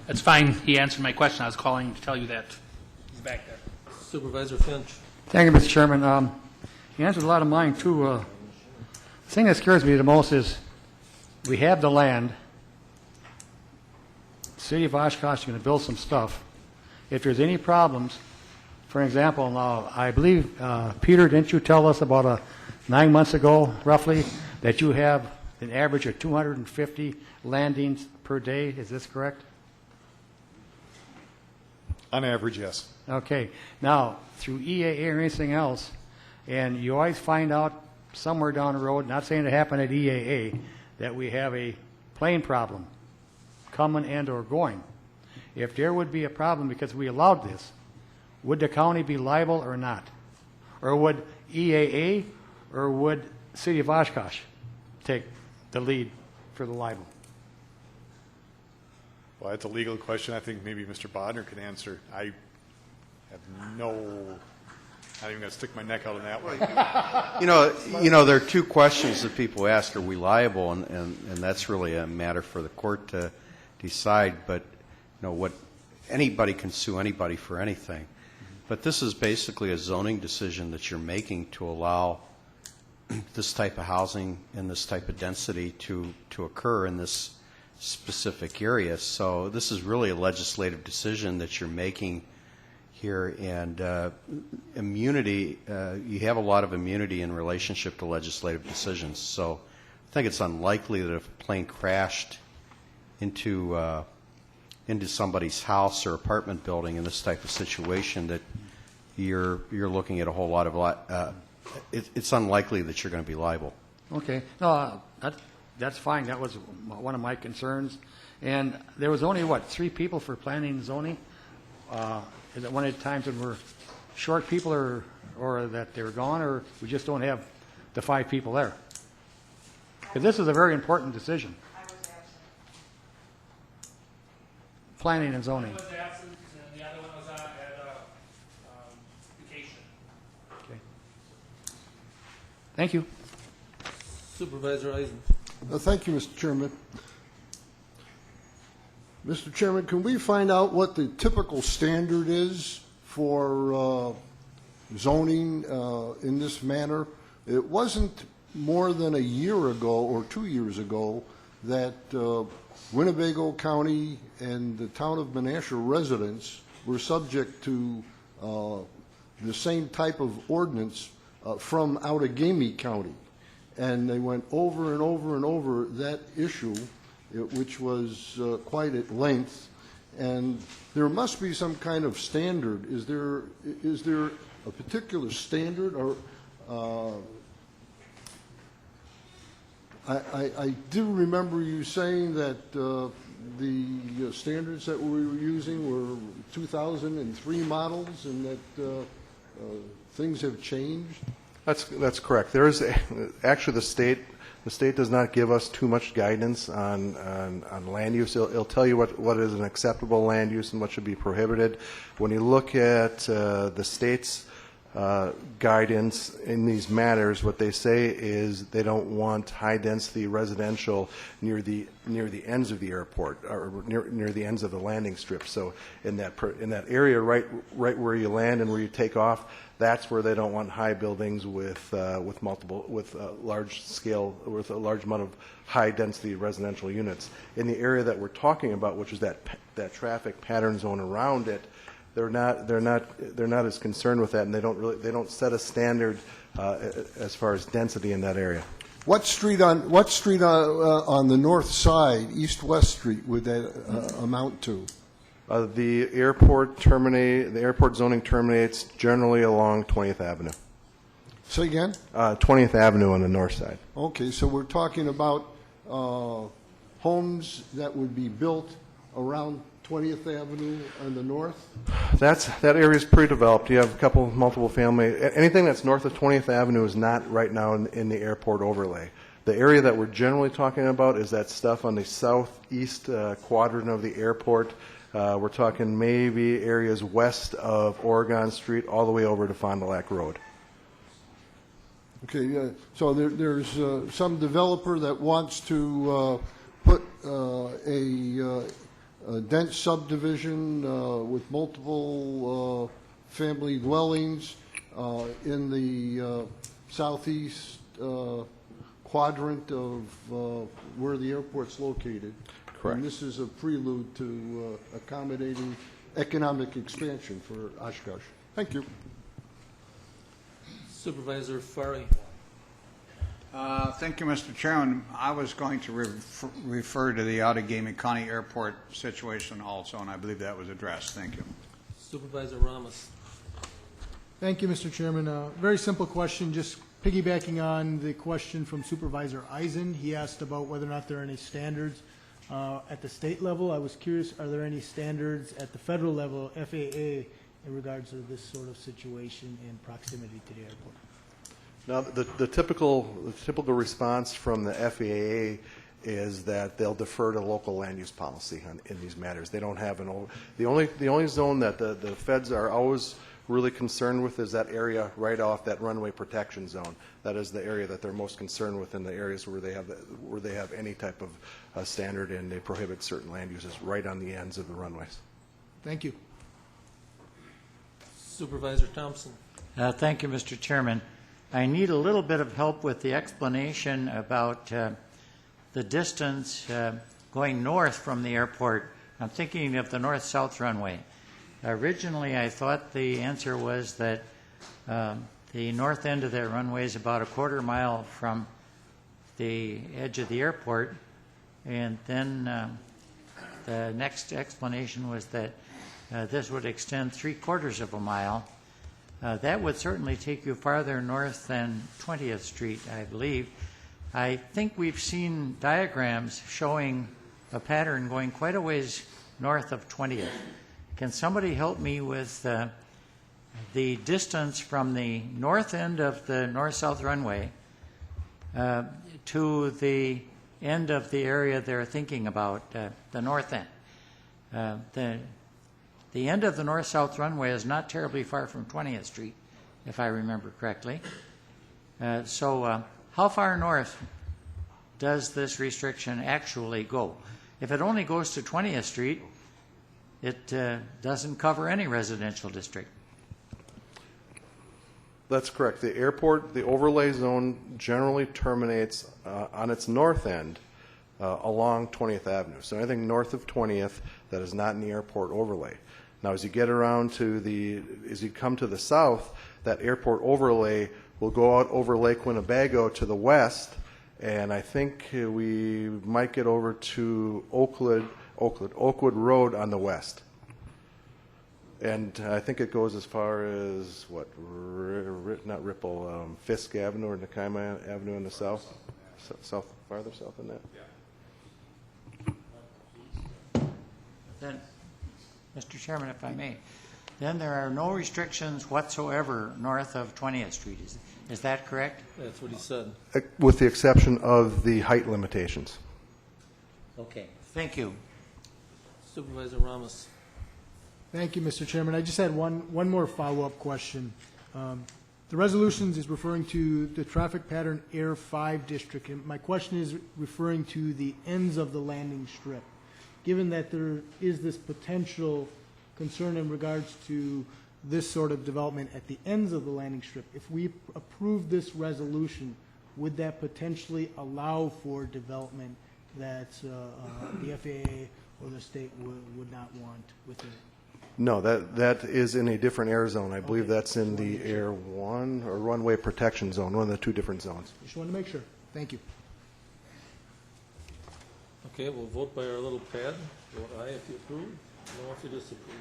That's fine. He answered my question. I was calling to tell you that. He's back there. Supervisor Finch. Thank you, Mr. Chairman. You answered a lot of mine, too. The thing that scares me the most is we have the land. The city of Oshkosh is going to build some stuff. If there's any problems, for example, I believe, Peter, didn't you tell us about 9 months ago, roughly, that you have an average of 250 landings per day? Is this correct? On average, yes. Okay. Now, through EAA or anything else, and you always find out somewhere down the road, not saying it happened at EAA, that we have a plane problem coming and or going. If there would be a problem because we allowed this, would the county be liable or not? Or would EAA or would City of Oshkosh take the lead for the libel? Well, that's a legal question. I think maybe Mr. Bodner can answer. I have not even going to stick my neck out on that one. There are two questions that people ask: are we liable? And that's really a matter for the court to decide. But what anybody can sue anybody for anything. But this is basically a zoning decision that you're making to allow this type of housing and this type of density to occur in this specific area. So this is really a legislative decision that you're making here, and immunity, you have a lot of immunity in relationship to legislative decisions. So I think it's unlikely that if a plane crashed into somebody's house or apartment building in this type of situation that you're looking at a whole lot of it's unlikely that you're going to be liable. Okay. No, that's fine. That was one of my concerns. And there was only, 3 people for planning and zoning? Is it one of the times when we're short people or that they're gone, or we just don't have the 5 people there? Because this is a very important decision. I was absent. Planning and zoning. One was absent, and the other one was at vacation. Okay. Thank you. Supervisor Eisen. Thank you, Mr. Chairman. Mr. Chairman, can we find out what the typical standard is for zoning in this manner? It wasn't more than a year ago or 2 years ago that Winnebago County and the town of Menasha residents were subject to the same type of ordinance from Outagamie County. And they went over and over and over that issue, which was quite at length. And there must be some kind of standard. Is there a particular standard? Or I do remember you saying that the standards that we were using were 2003 models, and that things have changed. That's correct. There is actually the state does not give us too much guidance on land use. It'll tell you what is an acceptable land use and what should be prohibited. When you look at the state's guidance in these matters. What they say is they don't want high-density residential near the ends of the airport, or near the ends of the landing strip. So in that area right where you land and where you take off, that's where they don't want high buildings with large scale, with a large amount of high-density residential units. In the area that we're talking about, which is that traffic pattern zone around it, they're not as concerned with that, and they don't set a standard as far as density in that area. What street on the north side, east-west street, would that amount to? The airport zoning terminates generally along 20th Avenue. Say again? 20th Avenue on the north side. Okay, so we're talking about homes that would be built around 20th Avenue on the north? That area is pretty developed. You have a couple multiple family. Anything that's north of 20th Avenue is not right now in the airport overlay. The area that we're generally talking about is that stuff on the southeast quadrant of the airport. We're talking maybe areas west of Oregon Street all the way over to Fond du Lac Road. Okay, so there's some developer that wants to put a dense subdivision with multiple family dwellings in the southeast quadrant of where the airport's located. Correct. And this is a prelude to accommodating economic expansion for Oshkosh. Thank you. Supervisor Fari. Thank you, Mr. Chairman. I was going to refer to the Outagamie County Airport situation also, and I believe that was addressed. Thank you. Supervisor Ramos. Thank you, Mr. Chairman. Very simple question, just piggybacking on the question from Supervisor Eisen. He asked about whether or not there are any standards at the state level. I was curious, are there any standards at the federal level, FAA, in regards to this sort of situation and proximity to the airport? Now, the typical response from the FAA is that they'll defer to local land use policy in these matters. They don't have the only zone that the feds are always really concerned with is that area right off that runway protection zone. That is the area that they're most concerned with in the areas where they have any type of standard, and they prohibit certain land uses right on the ends of the runways. Thank you. Supervisor Thompson. Thank you, Mr. Chairman. I need a little bit of help with the explanation about the distance going north from the airport. I'm thinking of the north-south runway. Originally, I thought the answer was that the north end of that runway is about a quarter mile from the edge of the airport, and then the next explanation was that this would extend 3/4 of a mile. That would certainly take you farther north than 20th Street, I believe. I think we've seen diagrams showing a pattern going quite a ways north of 20th. Can somebody help me with the distance from the north end of the north-south runway to the end of the area they're thinking about, the north end? The end of the north-south runway is not terribly far from 20th Street, if I remember correctly. So how far north does this restriction actually go? If it only goes to 20th Street, it doesn't cover any residential district. That's correct. The airport, the overlay zone generally terminates on its north end along 20th Avenue. So anything north of 20th that is not in the airport overlay. Now, as you get around as you come to the south, that airport overlay will go out over Lake Winnebago to the west, and I think we might get over to Oakwood Road on the west. And I think it goes as far as, not Ripple, Fisk Avenue or Nakaima Avenue in the south? Farther south than that? Yeah. Then, Mr. Chairman, if I may, then there are no restrictions whatsoever north of 20th Street. Is that correct? That's what he said. With the exception of the height limitations. Okay. Thank you. Supervisor Ramos. Thank you, Mr. Chairman. I just had one more follow-up question. The resolutions is referring to the traffic pattern Air 5 district, and my question is referring to the ends of the landing strip. Given that there is this potential concern in regards to this sort of development at the ends of the landing strip, if we approve this resolution, would that potentially allow for development that the FAA or the state would not want within it? No, that is in a different air zone. I believe that's in the Air 1 or runway protection zone, one of the two different zones. Just wanted to make sure. Thank you. Okay, we'll vote by our little pad. Vote aye if you approve, no if you disapprove.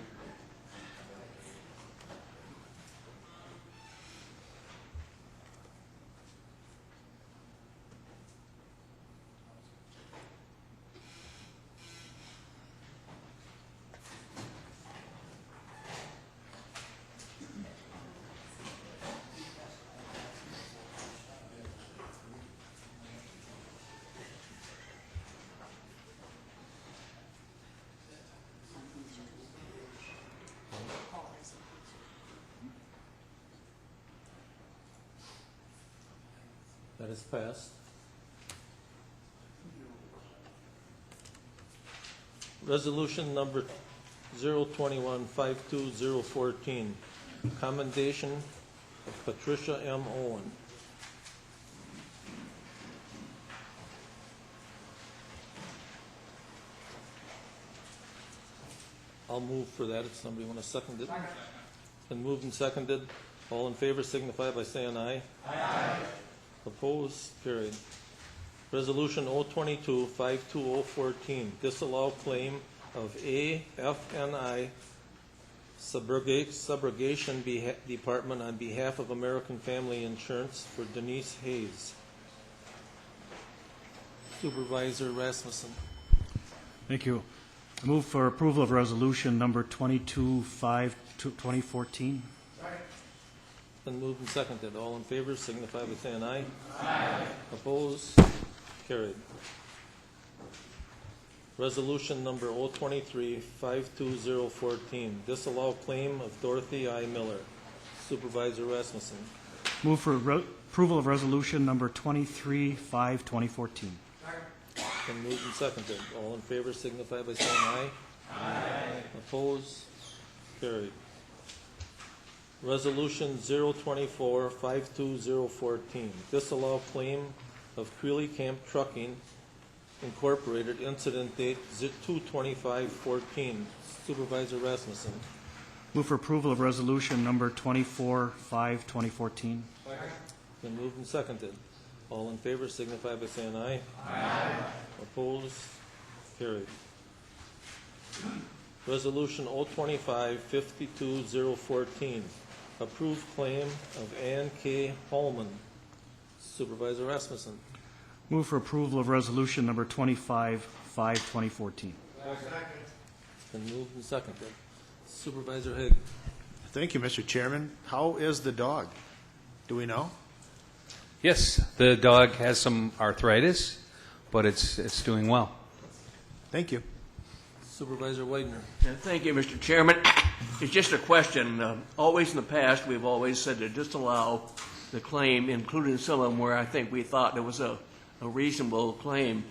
That is passed. Resolution number 021-52014, commendation of Patricia M. Owen. I'll move for that if somebody want to second it. Second. It's been moved and seconded. All in favor signify by saying aye. Aye. Opposed? Carried. Resolution 022-52014, disallow claim of AFNI subrogation department on behalf of American Family Insurance for Denise Hayes. Supervisor Rasmussen. Thank you. I move for approval of resolution number 22-5-2014. Been moved and seconded. All in favor signify by saying aye. Aye. Opposed? Carried. Resolution number 023-52014, disallow claim of Dorothy I. Miller. Supervisor Rasmussen. Move for approval of resolution number 23-5-2014. Been moved and seconded. All in favor signify by saying aye. Aye. Opposed? Carried. Resolution 024-52014, disallow claim of Creeley Camp Trucking Incorporated, incident date 2/25/14. Supervisor Rasmussen. Move for approval of resolution number 24-5-2014. Been moved and seconded. All in favor signify by saying aye. Aye. Opposed? Carried. Resolution 025-52014, approved claim of Ann K. Holman. Supervisor Rasmussen. Move for approval of resolution number 25-5-2014. Been moved and seconded. Supervisor Haig. Thank you, Mr. Chairman. How is the dog? Do we know? Yes, the dog has some arthritis, but it's doing well. Thank you. Supervisor Widener. Thank you, Mr. Chairman. It's just a question. Always in the past, we've always said to disallow the claim, including some of them where I think we thought there was a reasonable claim,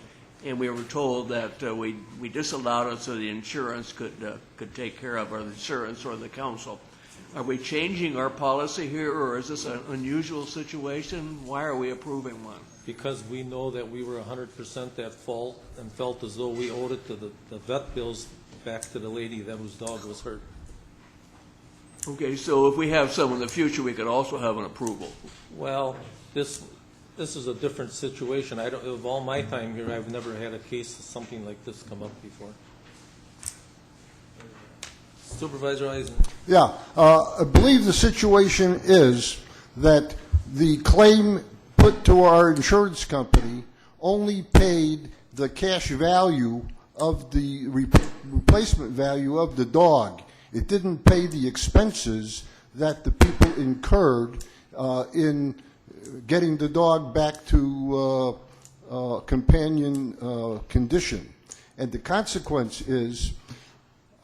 and we were told that we disallowed it so the insurance could take care of, or the insurance or the council. Are we changing our policy here, or is this an unusual situation? Why are we approving one? Because we know that we were 100% at fault and felt as though we owed it to the vet bills back to the lady whose dog was hurt. Okay, so if we have some in the future, we could also have an approval. Well, this is a different situation. Of all my time here, I've never had a case of something like this come up before. Supervisor Eisen. Yeah, I believe the situation is that the claim put to our insurance company only paid the cash value of the replacement value of the dog. It didn't pay the expenses that the people incurred in getting the dog back to companion condition. And the consequence is,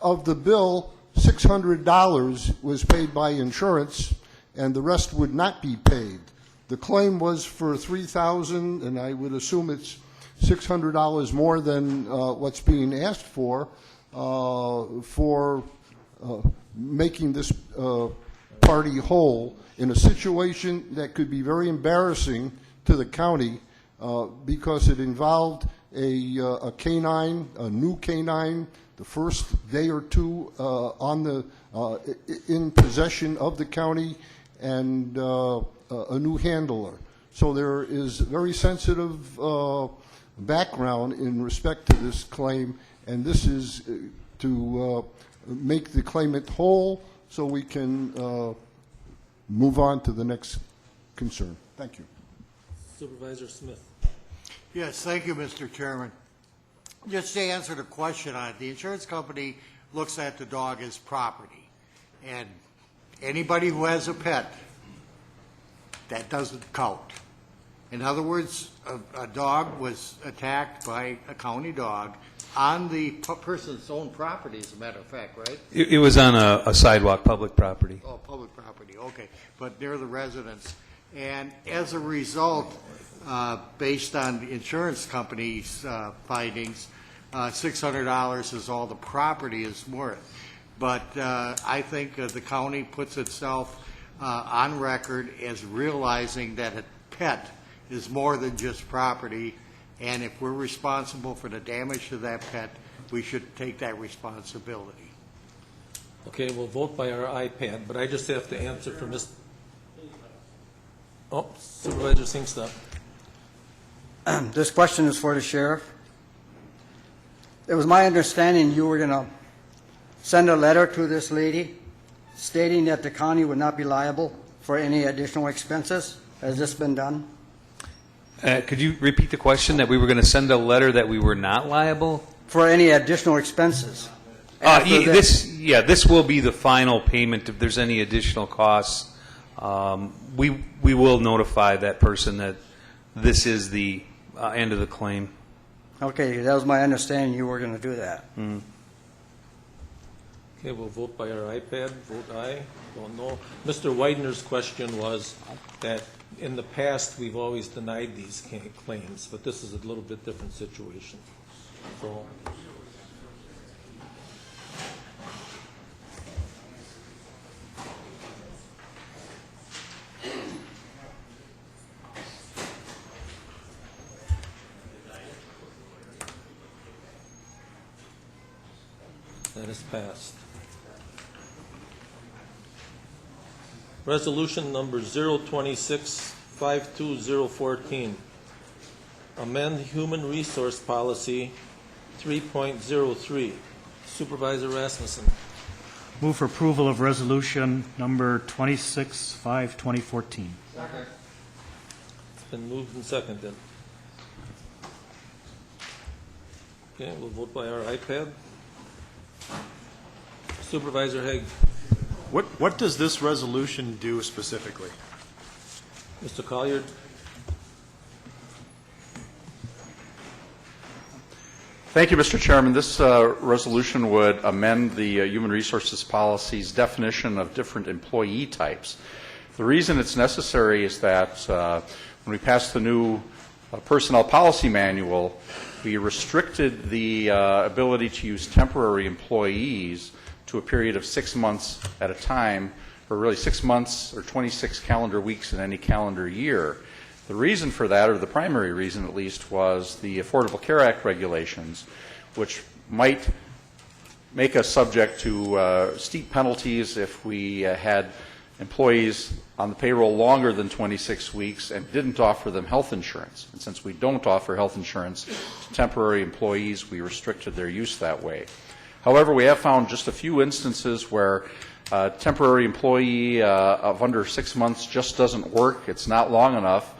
of the bill, $600 was paid by insurance, and the rest would not be paid. The claim was for $3,000, and I would assume it's $600 more than what's being asked for making this party whole in a situation that could be very embarrassing to the county because it involved a canine, a new canine, the first day or two in possession of the county, and a new handler. So there is very sensitive background in respect to this claim, and this is to make the claimant whole so we can move on to the next concern. Thank you. Supervisor Smith. Yes, thank you, Mr. Chairman. Just to answer the question on it, the insurance company looks at the dog as property, and anybody who has a pet, that doesn't count. In other words, a dog was attacked by a county dog on the person's own property, as a matter of fact, right? It was on a sidewalk, public property. Oh, public property, okay. But they're the residents. And as a result, based on the insurance company's findings, $600 is all the property is worth. But I think the county puts itself on record as realizing that a pet is more than just property, and if we're responsible for the damage to that pet, we should take that responsibility. Okay, we'll vote by our iPad, but I just have to answer for Ms. Oh, Supervisor Singstop. This question is for the sheriff. It was my understanding you were going to send a letter to this lady stating that the county would not be liable for any additional expenses. Has this been done? Could you repeat the question? That we were going to send a letter that we were not liable? For any additional expenses. This will be the final payment. If there's any additional costs, we will notify that person that this is the end of the claim. Okay, that was my understanding you were going to do that. Mm. Okay, we'll vote by our iPad. Vote aye. Vote no. Mr. Widener's question was that in the past we've always denied these claims, but this is a little bit different situation. So. That is passed. Resolution number 026-52014. Amend Human Resource Policy 3.03. Supervisor Rasmussen. Move for approval of resolution number 26-5-2014. Second. It's been moved and seconded. Okay, we'll vote by our iPad. Supervisor Haig. What does this resolution do specifically? Mr. Colliard. Thank you, Mr. Chairman. This resolution would amend the Human Resources Policy's definition of different employee types. The reason it's necessary is that when we passed the new Personnel Policy Manual, we restricted the ability to use temporary employees to a period of 6 months at a time, or really 6 months or 26 calendar weeks in any calendar year. The reason for that, or the primary reason at least, was the Affordable Care Act regulations, which might make us subject to steep penalties if we had employees on the payroll longer than 26 weeks and didn't offer them health insurance. And since we don't offer health insurance to temporary employees, we restricted their use that way. However, we have found just a few instances where a temporary employee of under 6 months just doesn't work. It's not long enough,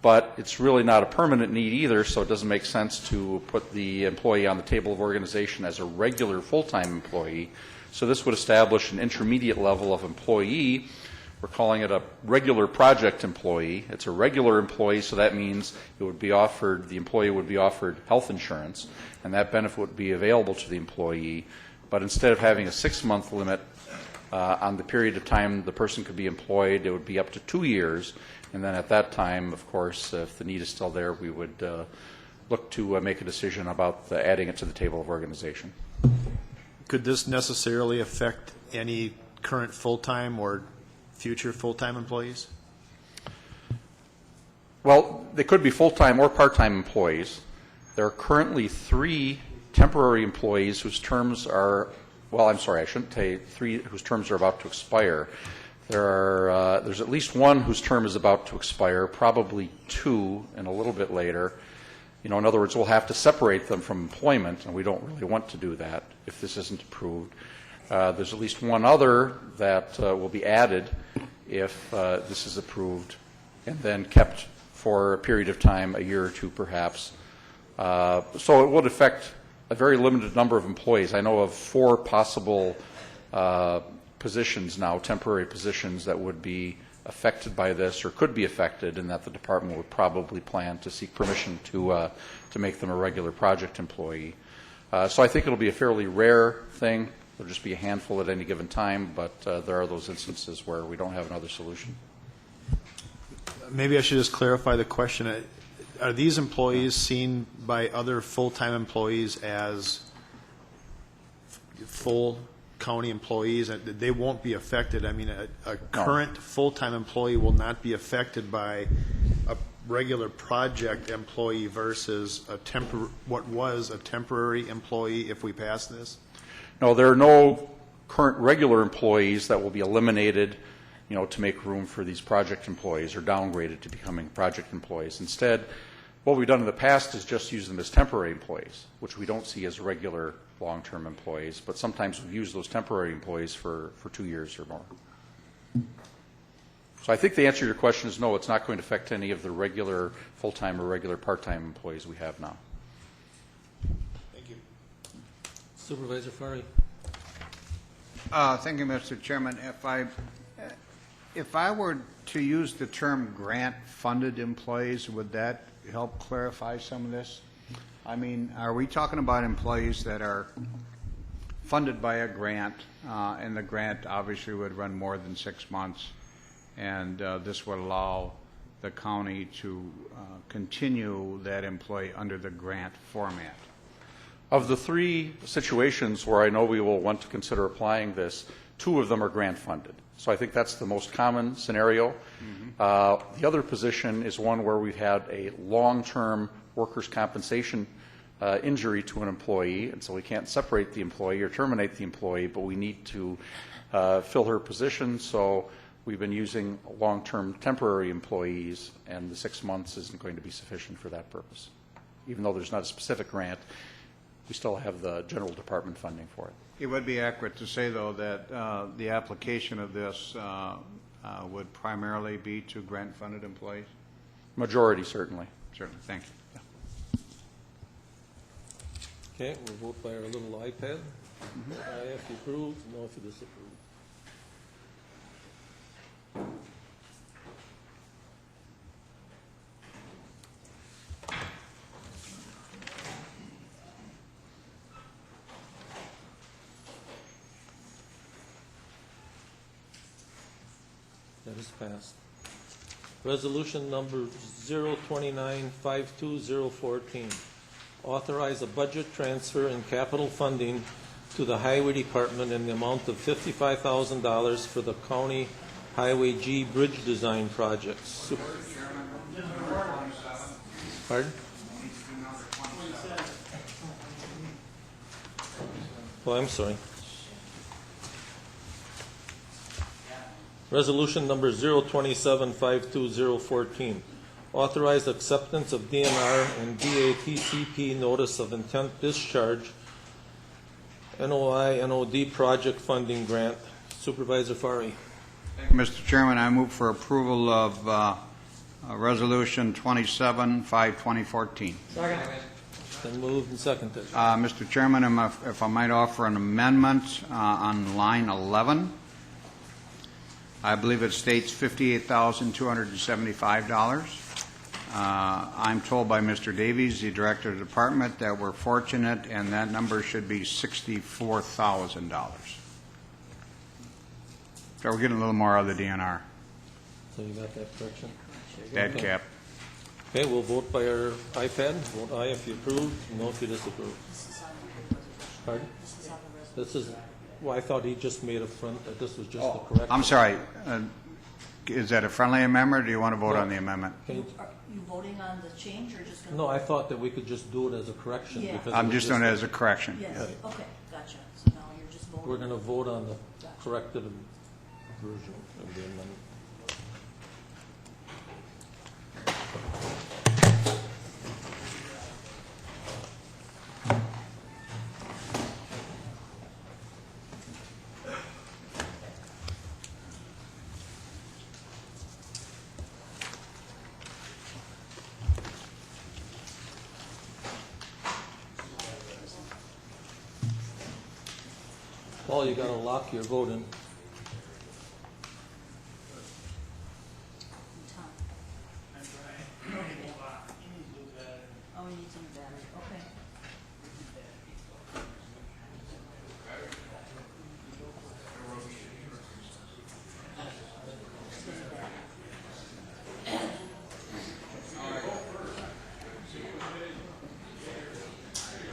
but it's really not a permanent need either, so it doesn't make sense to put the employee on the table of organization as a regular full-time employee. So this would establish an intermediate level of employee. We're calling it a regular project employee. It's a regular employee, so that means it would be offered, the employee would be offered health insurance, and that benefit would be available to the employee. But instead of having a 6-month limit, On the period of time the person could be employed, it would be up to 2 years, and then at that time, of course, if the need is still there, we would look to make a decision about adding it to the table of organization. Could this necessarily affect any current full-time or future full-time employees? Well, they could be full-time or part-time employees. There are currently 3 temporary employees whose terms are, well, I'm sorry, I shouldn't say 3 whose terms are about to expire. There's at least 1 whose term is about to expire, probably 2 and a little bit later. You know, in other words, we'll have to separate them from employment, and we don't really want to do that if this isn't approved. There's at least 1 other that will be added if this is approved, and then kept for a period of time, a year or 2 perhaps. So it would affect a very limited number of employees. I know of 4 possible positions now, temporary positions, that would be affected by this or could be affected, and that the department would probably plan to seek permission to make them a regular project employee. So I think it'll be a fairly rare thing. There'll just be a handful at any given time, but there are those instances where we don't have another solution. Maybe I should just clarify the question. Are these employees seen by other full-time employees as full county employees? They won't be affected. I mean, a current full-time employee will not be affected by a regular project employee versus what was a temporary employee if we pass this? No, there are no current regular employees that will be eliminated, you know, to make room for these project employees or downgraded to becoming project employees. Instead, what we've done in the past is just use them as temporary employees, which we don't see as regular long-term employees, but sometimes we've used those temporary employees for 2 years or more. So I think the answer to your question is no, it's not going to affect any of the regular full-time or regular part-time employees we have now. Thank you. Supervisor Fari. Thank you, Mr. Chairman. If I were to use the term grant-funded employees, would that help clarify some of this? I mean, are we talking about employees that are funded by a grant, and the grant obviously would run more than 6 months, and this would allow the county to continue that employee under the grant format? Of the 3 situations where I know we will want to consider applying this, 2 of them are grant funded. So I think that's the most common scenario. The other position is one where we've had a long-term workers' compensation injury to an employee, and so we can't separate the employee or terminate the employee, but we need to fill her position. So we've been using long-term temporary employees, and the 6 months isn't going to be sufficient for that purpose. Even though there's not a specific grant, we still have the general department funding for it. It would be accurate to say, though, that the application of this would primarily be to grant-funded employees? Majority, certainly. Certainly. Thank you. Okay, we'll vote by our little iPad. Aye if you approve, no if you disapprove. That is passed. Resolution number 029-52014. Authorize a budget transfer and capital funding to the Highway Department in the amount of $55,000 for the County Highway G Bridge Design Projects. Pardon? Oh, I'm sorry. Resolution number 027-52014. Authorize acceptance of DNR and DATCP Notice of Intent Discharge NOI-NOD Project Funding Grant. Supervisor Fari. Thank you, Mr. Chairman. I move for approval of Resolution 27-5-2014. Second. Then moved and seconded. Mr. Chairman, if I might offer an amendment on line 11. I believe it states $58,275. I'm told by Mr. Davies, the Director of the Department, that we're fortunate and that number should be $64,000. So we're getting a little more out of the DNR. So you got that correction? Dead Okay. cap. Okay, we'll vote by our iPad. Vote aye if you approve, no if you disapprove. Pardon? This is, well, I thought he just made a front, that this was just the correction. I'm sorry. Is that a friendly amendment, or do you want to vote on the amendment? Are you voting on the change or just going to? No, I thought that we could just do it as a correction. Yeah. because I'm it was just doing it as a correction. Yes, okay, gotcha. So now you're just voting. We're going to vote on the corrected version of the amendment. Paul, you got to lock your vote in. Oh, we need some battery, okay.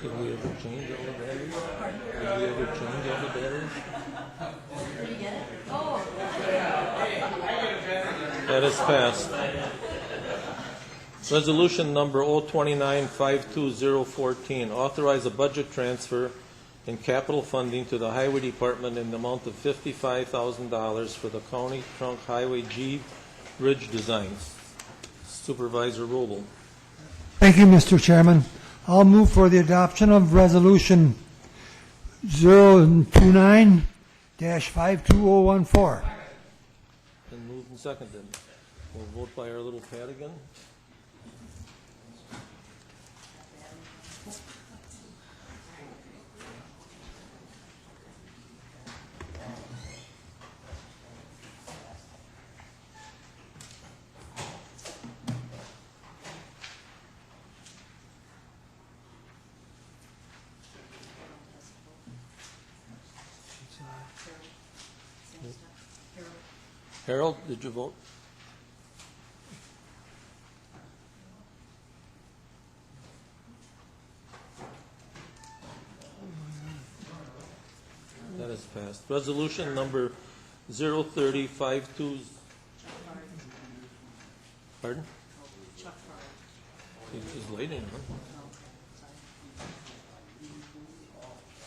Did we ever change all the batteries? Did we ever change all the batteries? Did you get it? Oh. That is passed. Resolution number 029-52014, authorize a budget transfer and capital funding to the Highway Department in the amount of $55,000 for the County Trunk Highway G Bridge designs. Supervisor Robel. Thank you, Mr. Chairman. I'll move for the adoption of Resolution 029-52014. Been moved and seconded. We'll vote by our little pad again. Harold, did you vote? That is passed. Resolution number 03052. Pardon? He's late in, huh?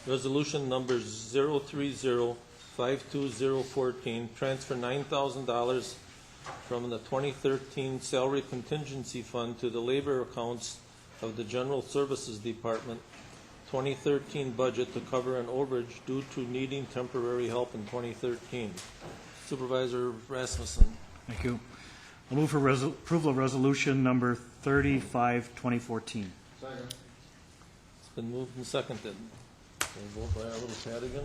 Resolution number 0305214, transfer $9,000 from the 2013 salary contingency fund to the labor accounts of the General Services Department 2013 budget to cover an overage due to needing temporary help in 2013. Supervisor Rasmussen. Thank you. I'll move for approval of resolution number 35-2014. It's been moved and seconded. We'll vote by our little pad again.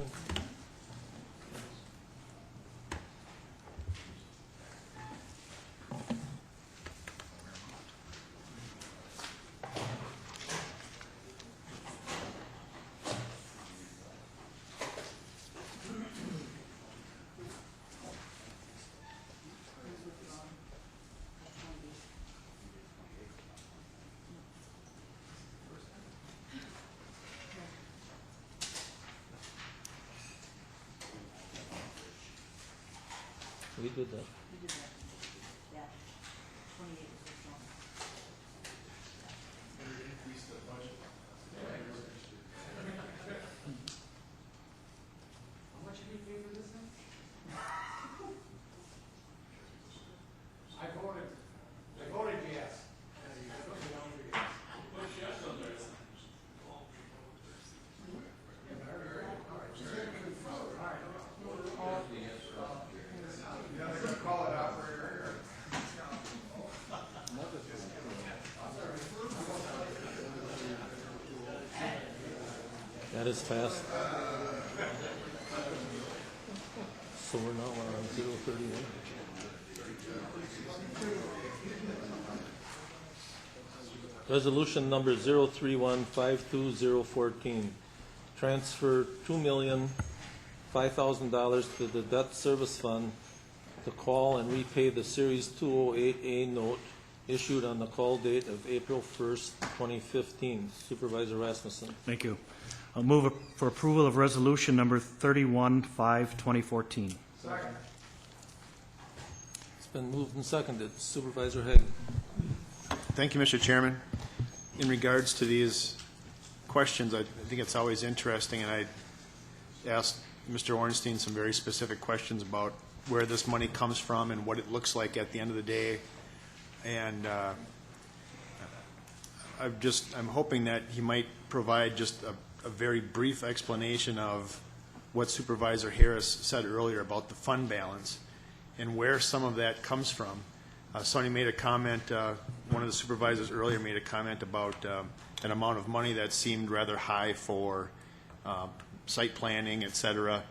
We did that. We did that. Yeah. 28 is withdrawn. How much did you pay for this thing? I voted yes. Push yes on there. That is passed. So we're now on 031. Resolution number 031-52014, transfer $5,000 to the debt service fund to call and repay the Series 208A note issued on the call date of April 1st, 2015. Supervisor Rasmussen. Thank you. I'll move for approval of resolution number 31-5-2014. Second. It's been moved and seconded. Supervisor Haig. Thank you, Mr. Chairman. In regards to these questions, I think it's always interesting, and I asked Mr. Ornstein some very specific questions about where this money comes from and what it looks like at the end of the day. And I'm hoping that he might provide just a very brief explanation of what Supervisor Harris said earlier about the fund balance and where some of that comes from. Sonny made a comment, one of the supervisors earlier made a comment about an amount of money that seemed rather high for site planning, et cetera.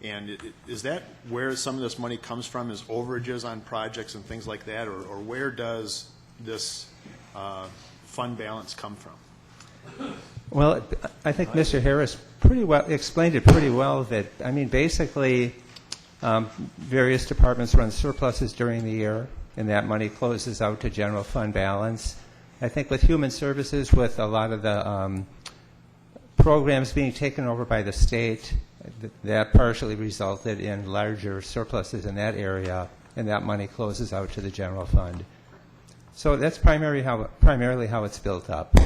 And is that where some of this money comes from, is overages on projects and things like that, or where does this fund balance come from? Well, I think Mr. Harris explained it pretty well, that, I mean, basically, various departments run surpluses during the year, and that money closes out to general fund balance. I think with Human Services, with a lot of the programs being taken over by the state, that partially resulted in larger surpluses in that area, and that money closes out to the general fund. So that's primarily how it's built up.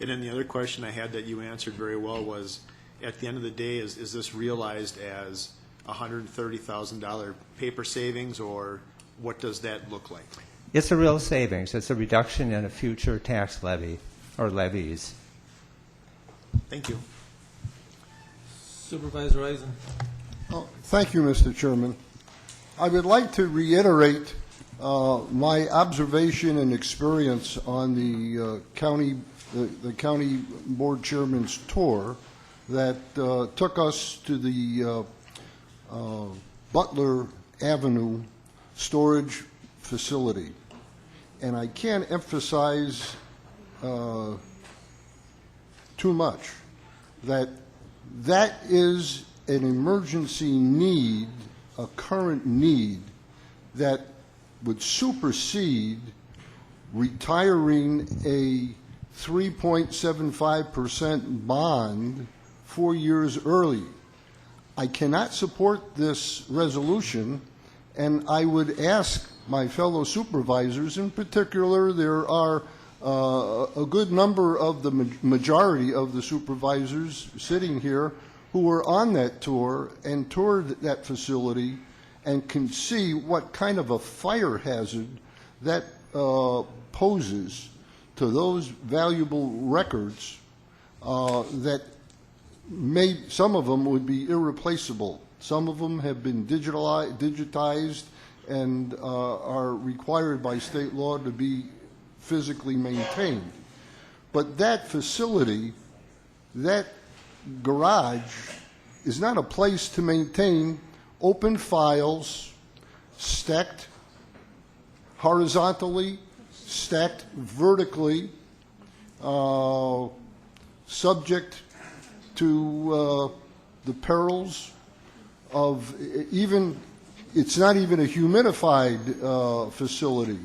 And then the other question I had that you answered very well was, at the end of the day, is this realized as $130,000 paper savings, or what does that look like? It's a real savings. It's a reduction in a future tax levy or levies. Thank you. Supervisor Eisen. Thank you, Mr. Chairman. I would like to reiterate my observation and experience on the county board chairman's tour that took us to the Butler Avenue storage facility. And I can't emphasize too much that is an emergency need, a current need that would supersede retiring a 3.75% bond 4 years early. I cannot support this resolution, and I would ask my fellow supervisors, in particular, there are a good number of the majority of the supervisors sitting here who were on that tour and toured that facility and can see what kind of a fire hazard that poses to those valuable records that some of them would be irreplaceable. Some of them have been digitized and are required by state law to be physically maintained. But that facility, that garage, is not a place to maintain open files stacked horizontally, stacked vertically, subject to the perils of it's not even a humidified facility.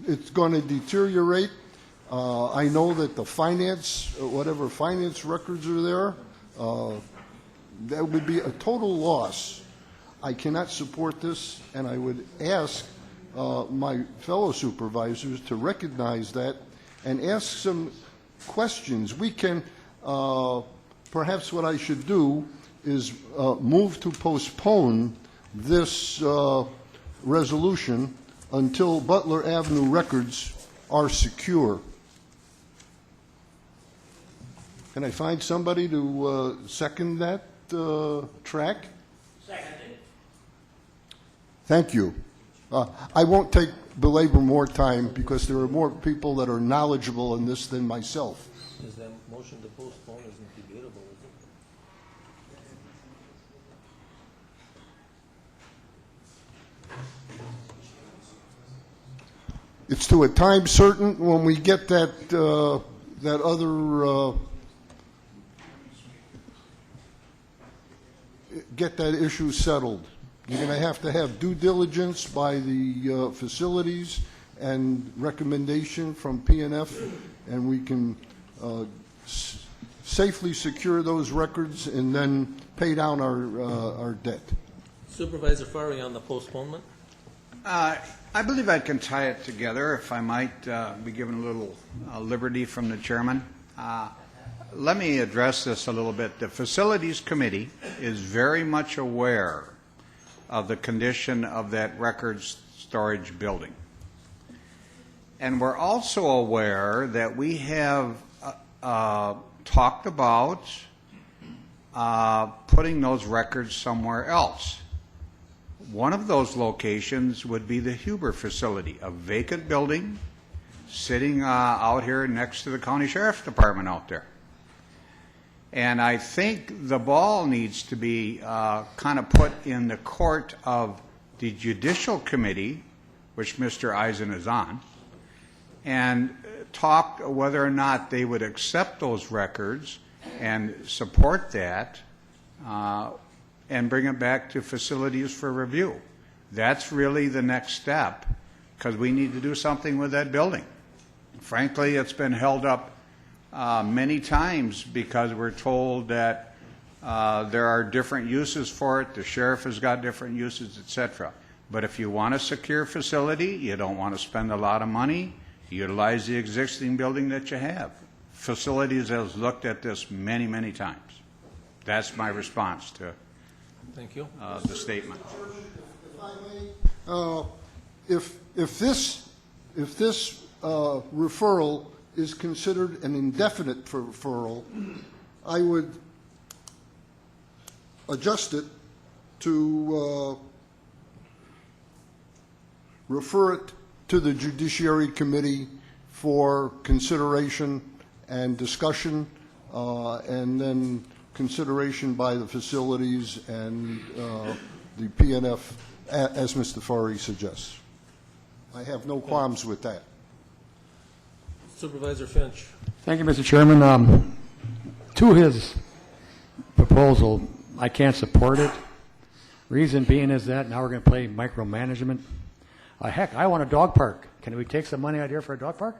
It's going to deteriorate. I know that the whatever finance records are there, that would be a total loss. I cannot support this, and I would ask my fellow supervisors to recognize that and ask some questions. We can, perhaps what I should do is move to postpone this resolution until Butler Avenue records are secure. Can I find somebody to second that track? Seconded. Thank you. I won't belabor more time because there are more people that are knowledgeable in this than myself. Is that motion to postpone isn't debatable, is it? It's to a time certain when we get that other get that issue settled. You're going to have due diligence by the facilities and recommendation from P&F, and we can safely secure those records and then pay down our debt. Supervisor Farley on the postponement. I believe I can tie it together, if I might be given a little liberty from the chairman. Let me address this a little bit. The Facilities Committee is very much aware of the condition of that records storage building. And we're also aware that we have talked about putting those records somewhere else. One of those locations would be the Huber facility, a vacant building sitting out here next to the County Sheriff's Department out there. And I think the ball needs to be kind of put in the court of the Judicial Committee, which Mr. Eisen is on, and talk whether or not they would accept those records and support that and bring it back to facilities for review. That's really the next step, because we need to do something with that building. Frankly, it's been held up many times because we're told that there are different uses for it, the sheriff has got different uses, etc. But if you want a secure facility, you don't want to spend a lot of money, utilize the existing building that you have. Facilities has looked at this many, many times. That's my response to Thank you. The statement. If I may, if this referral is considered an indefinite referral, I would adjust it to refer it to the Judiciary Committee for consideration and discussion, and then consideration by the facilities and the P&F, as Mr. Farley suggests. I have no qualms with that. Supervisor Finch. Thank you, Mr. Chairman. To his proposal, I can't support it. Reason being is that now we're going to play micromanagement. Heck, I want a dog park. Can we take some money out here for a dog park?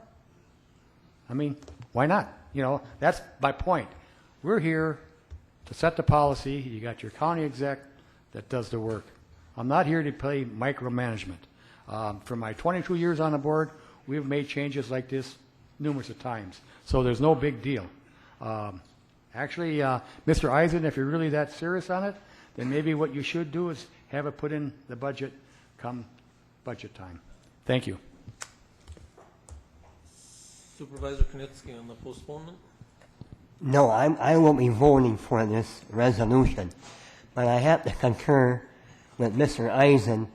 I mean, why not? You know, that's my point. We're here to set the policy. You got your county exec that does the work. I'm not here to play micromanagement. For my 22 years on the board, we've made changes like this numerous of times. So there's no big deal. Actually, Mr. Eisen, if you're really that serious on it, then maybe what you should do is have it put in the budget come budget time. Thank you. Supervisor Knitsky on the postponement. No, I won't be voting for this resolution, but I have to concur with Mr. Eisen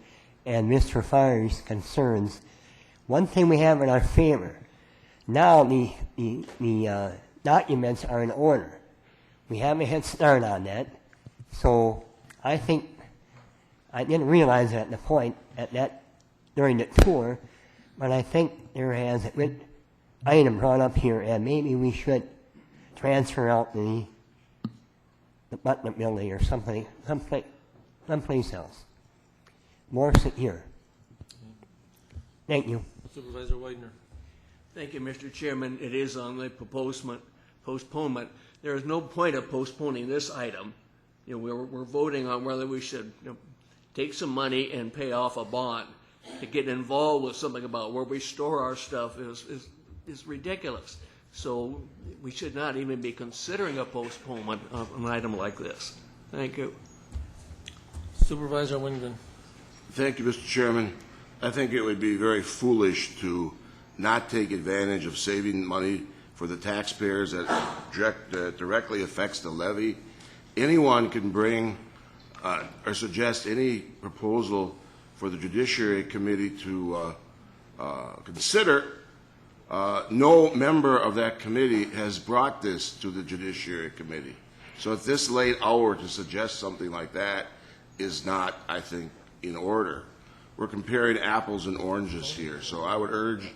and Mr. Farley's concerns. One thing we have in our favor, now the documents are in order. We have a head start on that, so I think I didn't realize it at the point at that during the tour, but I think there has a good item brought up here, and maybe we should transfer out the Butler building or something, someplace else. More secure. Thank you. Supervisor Widener. Thank you, Mr. Chairman. It is on the postponement. There is no point of postponing this item. You know, we're voting on whether we should take some money and pay off a bond. To get involved with something about where we store our stuff is ridiculous. So we should not even be considering a postponement of an item like this. Thank you. Supervisor Wingren. Thank you, Mr. Chairman. I think it would be very foolish to not take advantage of saving money for the taxpayers that directly affects the levy. Anyone can bring or suggest any proposal for the Judiciary Committee to consider. No member of that committee has brought this to the Judiciary Committee. So at this late hour to suggest something like that is not, I think, in order. We're comparing apples and oranges here. So I would urge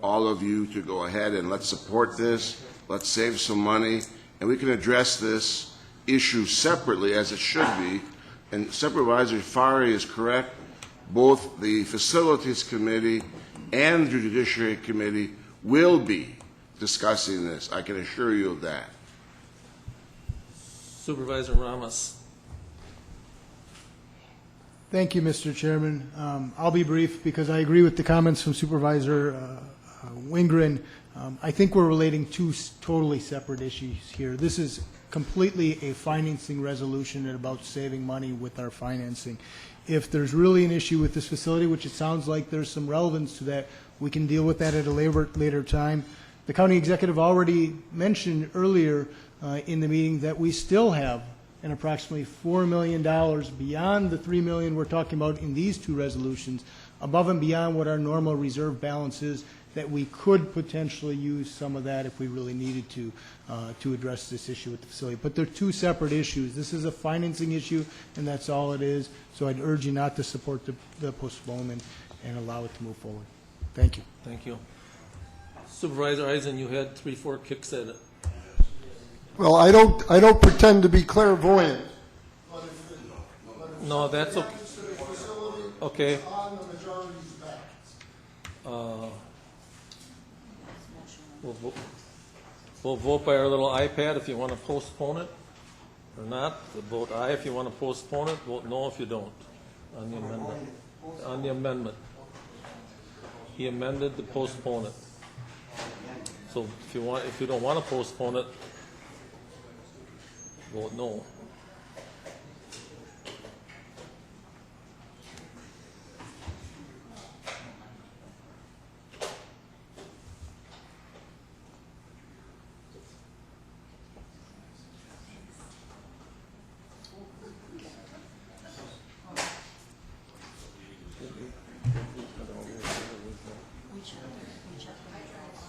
all of you to go ahead and let's support this. Let's save some money. And we can address this issue separately, as it should be, and Supervisor Fari is correct, both the Facilities Committee and the Judiciary Committee will be discussing this. I can assure you of that. Supervisor Ramos. Thank you, Mr. Chairman. I'll be brief because I agree with the comments from Supervisor Wingren. I think we're relating two totally separate issues here. This is completely a financing resolution and about saving money with our financing. If there's really an issue with this facility, which it sounds like there's some relevance to that, we can deal with that at a later time. The county executive already mentioned earlier in the meeting that we still have an approximately $4 million beyond the $3 million we're talking about in these two resolutions, above and beyond what our normal reserve balance is, that we could potentially use some of that if we really needed to address this issue with the facility. But they're two separate issues. This is a financing issue, and that's all it is. So I'd urge you not to support the postponement and allow it to move forward. Thank you. Thank you. Supervisor Eisen, you had 3-4 kicks at it. Well, I don't pretend to be clairvoyant. No, that's okay. Okay. We'll vote by our little iPad if you want to postpone it or not. We'll vote aye if you want to postpone it. Vote no if you don't on the amendment. On the amendment. He amended to postpone it. So if you don't want to postpone it, vote no.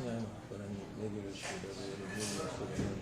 Yeah, I know, but I mean, maybe we should have a meeting for the amendment.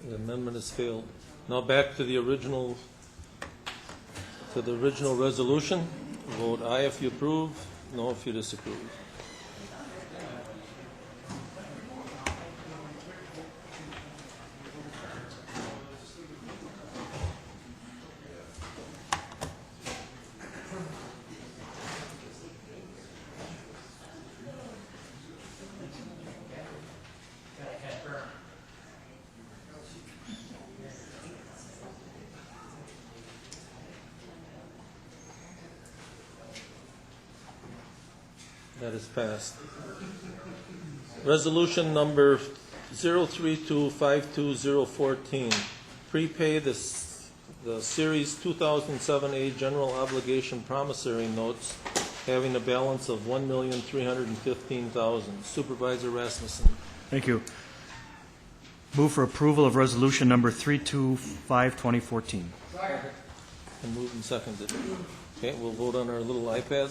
The amendment has failed. Now back to the original resolution. Vote aye if you approve, no if you disapprove. That is passed. Resolution number 032-52014, prepay the Series 2007A General Obligation Promissory Notes having a balance of $1,315,000. Supervisor Rasmussen. Thank you. Move for approval of resolution number 325-2014. And moved and seconded. Okay, we'll vote on our little iPad.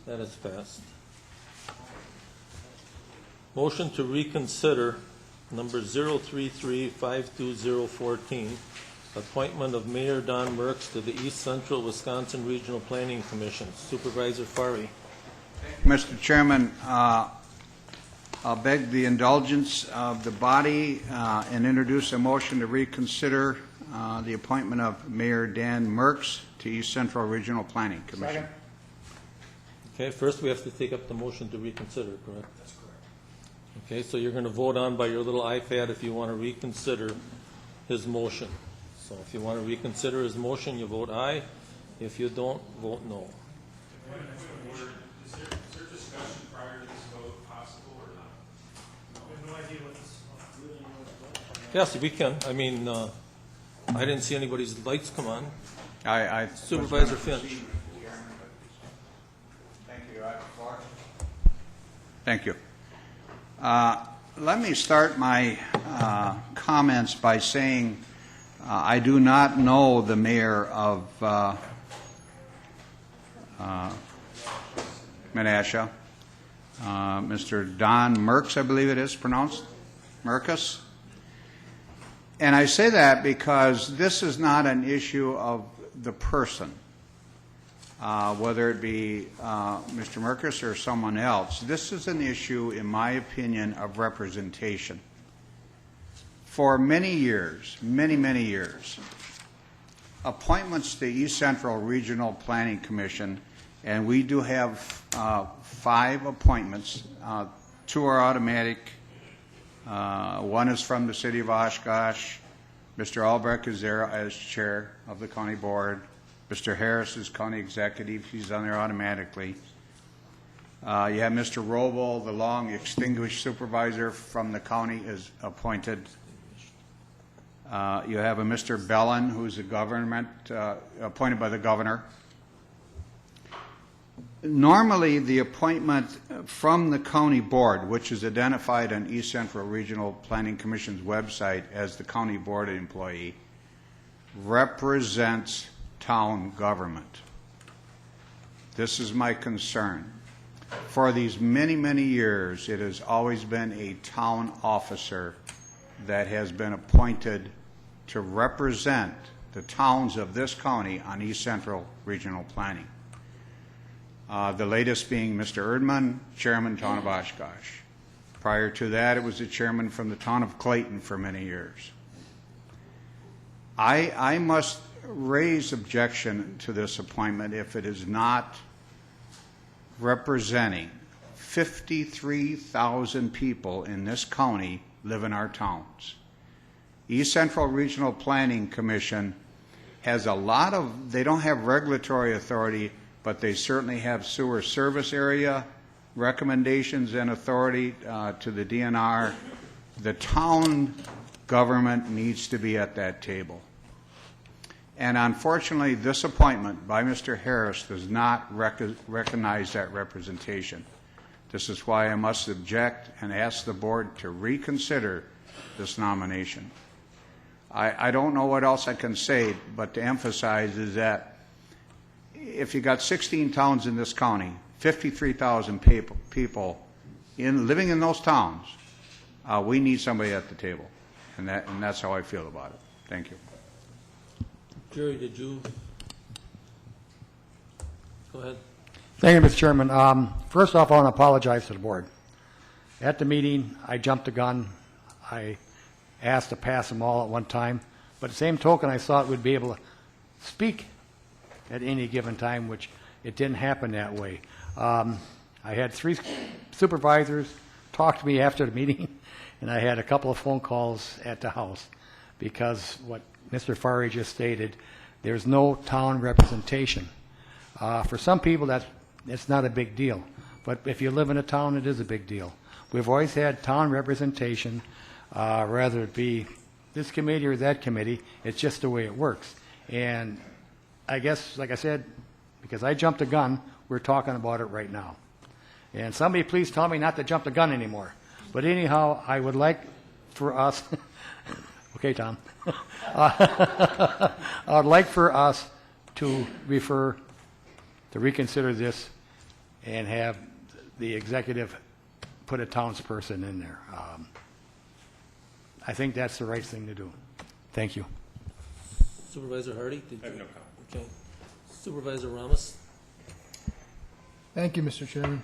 That is passed. Motion to reconsider number 033-52014, appointment of Mayor Don Merks to the East Central Wisconsin Regional Planning Commission. Supervisor Fari. Mr. Chairman, I'll beg the indulgence of the body and introduce a motion to reconsider the appointment of Mayor Dan Merks to East Central Regional Planning Commission. Okay, first we have to take up the motion to reconsider, correct? That's correct. Okay, so you're going to vote on by your little iPad if you want to reconsider his motion. So if you want to reconsider his motion, you vote aye. If you don't, vote no. Is there discussion prior to this vote possible or not? I have no idea what this. Yes, we can. I mean, I didn't see anybody's lights come on. I Supervisor Finch. Thank you. Thank you. Let me start my comments by saying I do not know the mayor of Menasha, Mr. Don Merks, I believe it is pronounced, Merkus. And I say that because this is not an issue of the person, whether it be Mr. Merkus or someone else. This is an issue, in my opinion, of representation. For many years, many years, appointments to the East Central Regional Planning Commission, and we do have 5 appointments. 2 are automatic. One is from the city of Oshkosh. Mr. Albrecht is there as chair of the county board. Mr. Harris is county executive. He's on there automatically. You have Mr. Roble, the long extinguished supervisor from the county, is appointed. You have a Mr. Bellin, who's a government appointed by the governor. Normally, the appointment from the county board, which is identified on East Central Regional Planning Commission's website as the county board employee, represents town government. This is my concern. For these many years, it has always been a town officer that has been appointed to represent the towns of this county on East Central Regional Planning. The latest being Mr. Erdman, chairman, town of Oshkosh. Prior to that, it was the chairman from the town of Clayton for many years. I must raise objection to this appointment if it is not representing 53,000 people in this county live in our towns. East Central Regional Planning Commission has a lot of, they don't have regulatory authority, but they certainly have sewer service area recommendations and authority to the DNR. The town government needs to be at that table. And unfortunately, this appointment by Mr. Harris does not recognize that representation. This is why I must object and ask the board to reconsider this nomination. I don't know what else I can say, but to emphasize is that if you got 16 towns in this county, 53,000 people living in those towns, we need somebody at the table, and that's how I feel about it. Thank you. Jerry, did you? Go ahead. Thank you, Mr. Chairman. First off, I want to apologize to the board. At the meeting, I jumped the gun. I asked to pass them all at one time, but at the same token, I thought we'd be able to speak at any given time, which it didn't happen that way. I had 3 supervisors talk to me after the meeting, and I had a couple of phone calls at the house because what Mr. Farley just stated, there's no town representation. For some people, it's not a big deal, but if you live in a town, it is a big deal. We've always had town representation, whether it be this committee or that committee. It's just the way it works. And I guess, like I said, because I jumped the gun, we're talking about it right now. And somebody please tell me not to jump the gun anymore. But anyhow, I would like for us, okay, Tom, I would like for us to reconsider this and have the executive put a townsperson in there. I think that's the right thing to do. Thank you. Supervisor Hardy? I have no comment. Okay. Supervisor Ramos? Thank you, Mr. Chairman.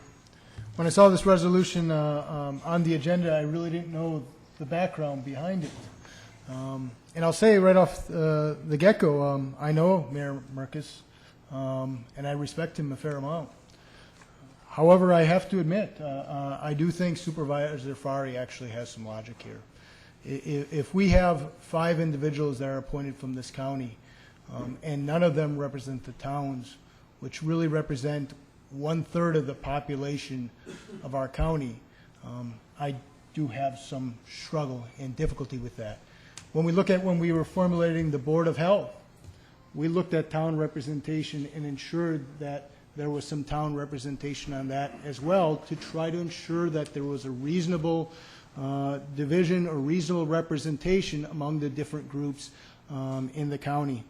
When I saw this resolution on the agenda, I really didn't know the background behind it. And I'll say right off the get-go, I know Mayor Merkus, and I respect him a fair amount. However, I have to admit, I do think Supervisor Fari actually has some logic here. If we have 5 individuals that are appointed from this county, and none of them represent the towns, which really represent 1/3 of the population of our county, I do have some struggle and difficulty with that. When we were formulating the Board of Health, we looked at town representation and ensured that there was some town representation on that as well, to try to ensure that there was a reasonable division or reasonable representation among the different groups in the county.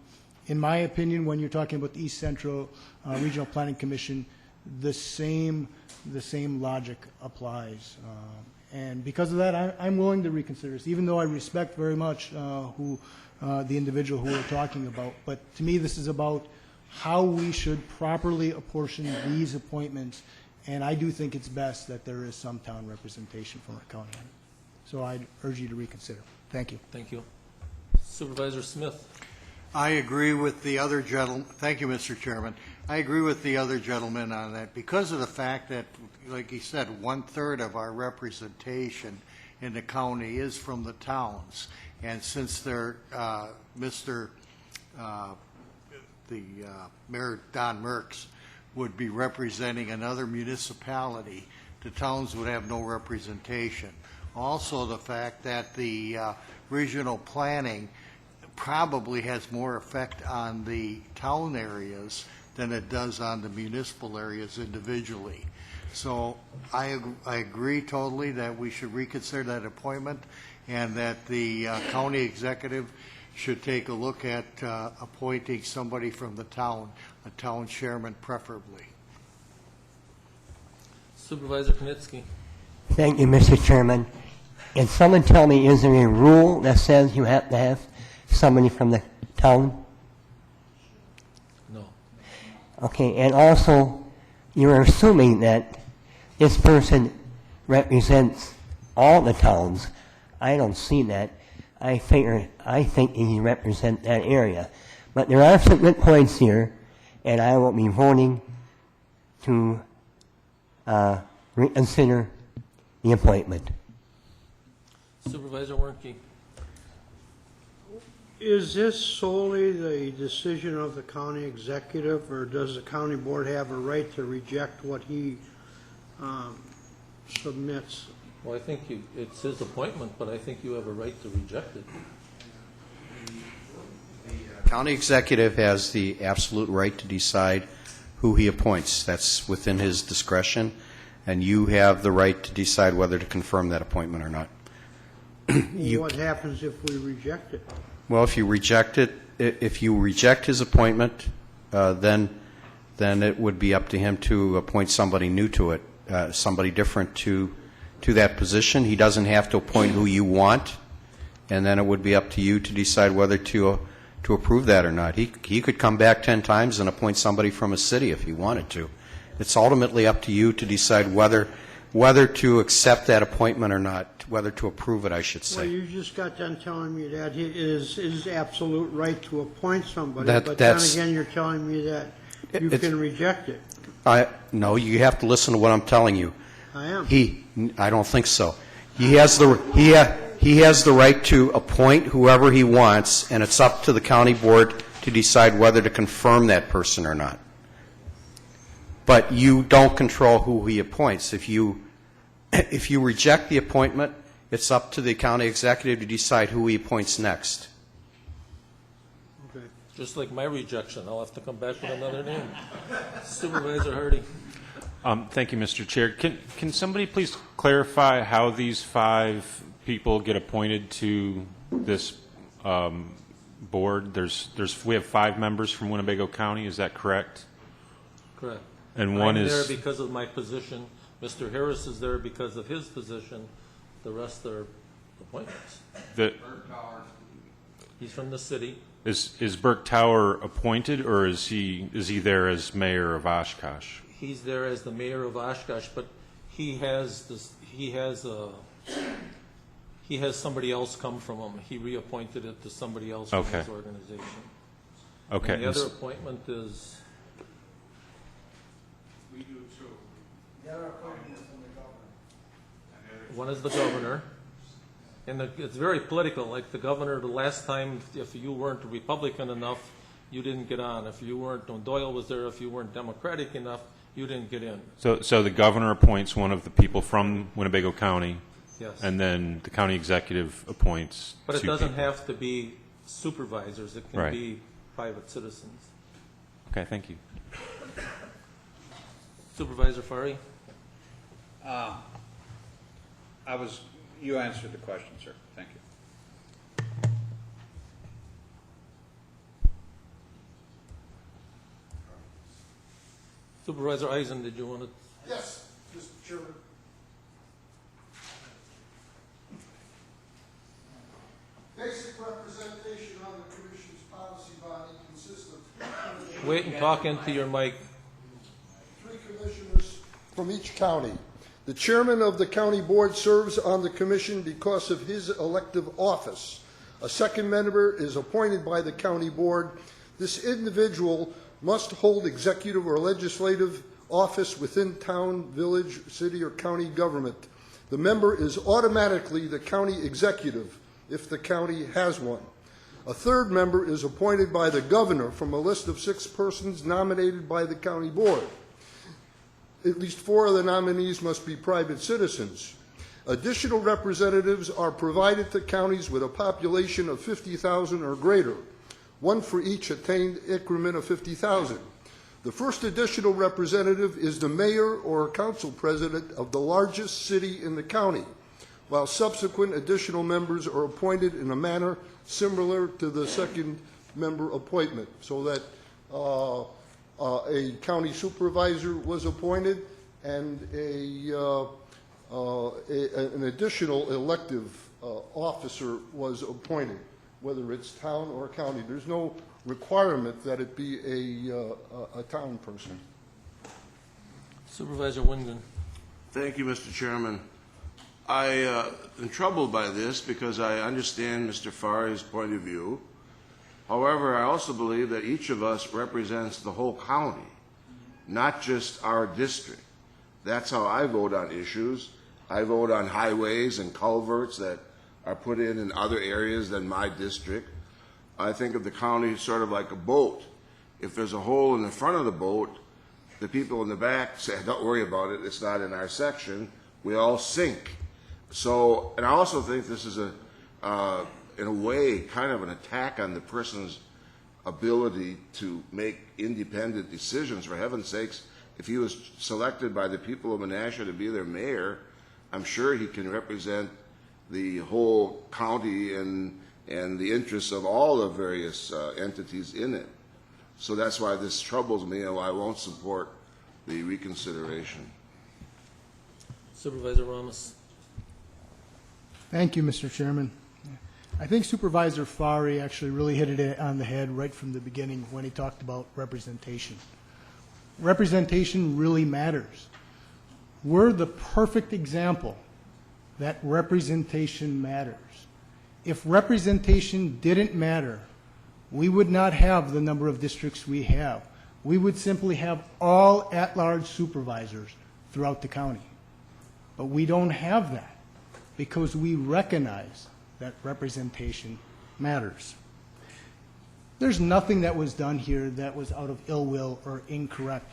In my opinion, when you're talking about the East Central Regional Planning Commission, the same logic applies. And because of that, I'm willing to reconsider this, even though I respect very much the individual who we're talking about. But to me, this is about how we should properly apportion these appointments, and I do think it's best that there is some town representation from our county. So I'd urge you to reconsider. Thank you. Thank you. Supervisor Smith. I agree with the other gentleman. Thank you, Mr. Chairman. I agree with the other gentleman on that because of the fact that, like he said, 1/3 of our representation in the county is from the towns. And since they're, Mayor Don Merckx would be representing another municipality, the towns would have no representation. Also, the fact that the regional planning probably has more effect on the town areas than it does on the municipal areas individually. So I agree totally that we should reconsider that appointment, and that the county executive should take a look at appointing somebody from the town, a town chairman preferably. Supervisor Knitsky. Thank you, Mr. Chairman. Can someone tell me, is there a rule that says you have to have somebody from the town? No. Okay, and also, you're assuming that this person represents all the towns. I don't see that. I think he represents that area. But there are some good points here, and I will be voting to reconsider the appointment. Supervisor Wernicke. Is this solely the decision of the county executive, or does the county board have a right to reject what he submits? Well, I think it's his appointment, but I think you have a right to reject it. The county executive has the absolute right to decide who he appoints. That's within his discretion, and you have the right to decide whether to confirm that appointment or not. What happens if we reject it? Well, if you reject it, if you reject his appointment, then it would be up to him to appoint somebody new to it, somebody different to that position. He doesn't have to appoint who you want, and then it would be up to you to decide whether to approve that or not. He could come back 10 times and appoint somebody from a city if he wanted to. It's ultimately up to you to decide whether to accept that appointment or not, whether to approve it, I should say. Well, you just got done telling me that it is his absolute right to appoint somebody, but then again, you're telling me that you can reject it. No, you have to listen to what I'm telling you. I am. I don't think so. He has the right to appoint whoever he wants, and it's up to the county board to decide whether to confirm that person or not. But you don't control who he appoints. If you reject the appointment, it's up to the county executive to decide who he appoints next. Okay. Just like my rejection, I'll have to come back with another name. Supervisor Hardy. Thank you, Mr. Chair. Can somebody please clarify how these 5 people get appointed to this board? We have 5 members from Winnebago County. Is that correct? Correct. And one I'm is there because of my position. Mr. Harris is there because of his position. The rest are appointments. He's from the city. Is Burke Tower appointed, or is he there as mayor of Oshkosh? He's there as the mayor of Oshkosh, but he has somebody else come from him. He reappointed it to somebody else from his organization. Okay. And the other appointment is. We do too. One is the governor, and it's very political. Like the governor, the last time, if you weren't Republican enough, you didn't get on. If you weren't, when Doyle was there, if you weren't Democratic enough, you didn't get in. So the governor appoints one of the people from Winnebago County. Yes. And then the county executive appoints But it two doesn't people. have to be supervisors. It can Right. be private citizens. Okay, thank you. Supervisor Fari? You answered the question, sir. Thank you. Supervisor Eisen, did you want to? Yes, Mr. Chairman. Basic representation on the Commission's policy body consists of three commissioners. Wait and talk into your mic. Three commissioners from each county. The chairman of the county board serves on the commission because of his elective office. A second member is appointed by the county board. This individual must hold executive or legislative office within town, village, city, or county government. The member is automatically the county executive if the county has one. A third member is appointed by the governor from a list of 6 persons nominated by the county board. At least 4 of the nominees must be private citizens. Additional representatives are provided to counties with a population of 50,000 or greater, one for each attained increment of 50,000. The first additional representative is the mayor or council president of the largest city in the county, while subsequent additional members are appointed in a manner similar to the second member appointment, so that a county supervisor was appointed and an additional elective officer was appointed, whether it's town or county. There's no requirement that it be a town person. Supervisor Wingen. Thank you, Mr. Chairman. I am troubled by this because I understand Mr. Fari's point of view. However, I also believe that each of us represents the whole county, not just our district. That's how I vote on issues. I vote on highways and culverts that are put in other areas than my district. I think of the county sort of like a boat. If there's a hole in the front of the boat, the people in the back say, don't worry about it, it's not in our section. We all sink. So, and I also think this is in a way, kind of an attack on the person's ability to make independent decisions. For heaven's sakes, if he was selected by the people of Menasha to be their mayor, I'm sure he can represent the whole county and the interests of all the various entities in it. So that's why this troubles me and why I won't support the reconsideration. Supervisor Ramos. Thank you, Mr. Chairman. I think Supervisor Fari actually really hit it on the head right from the beginning when he talked about representation. Representation really matters. We're the perfect example that representation matters. If representation didn't matter, we would not have the number of districts we have. We would simply have all at-large supervisors throughout the county. But we don't have that because we recognize that representation matters. There's nothing that was done here that was out of ill will or incorrect.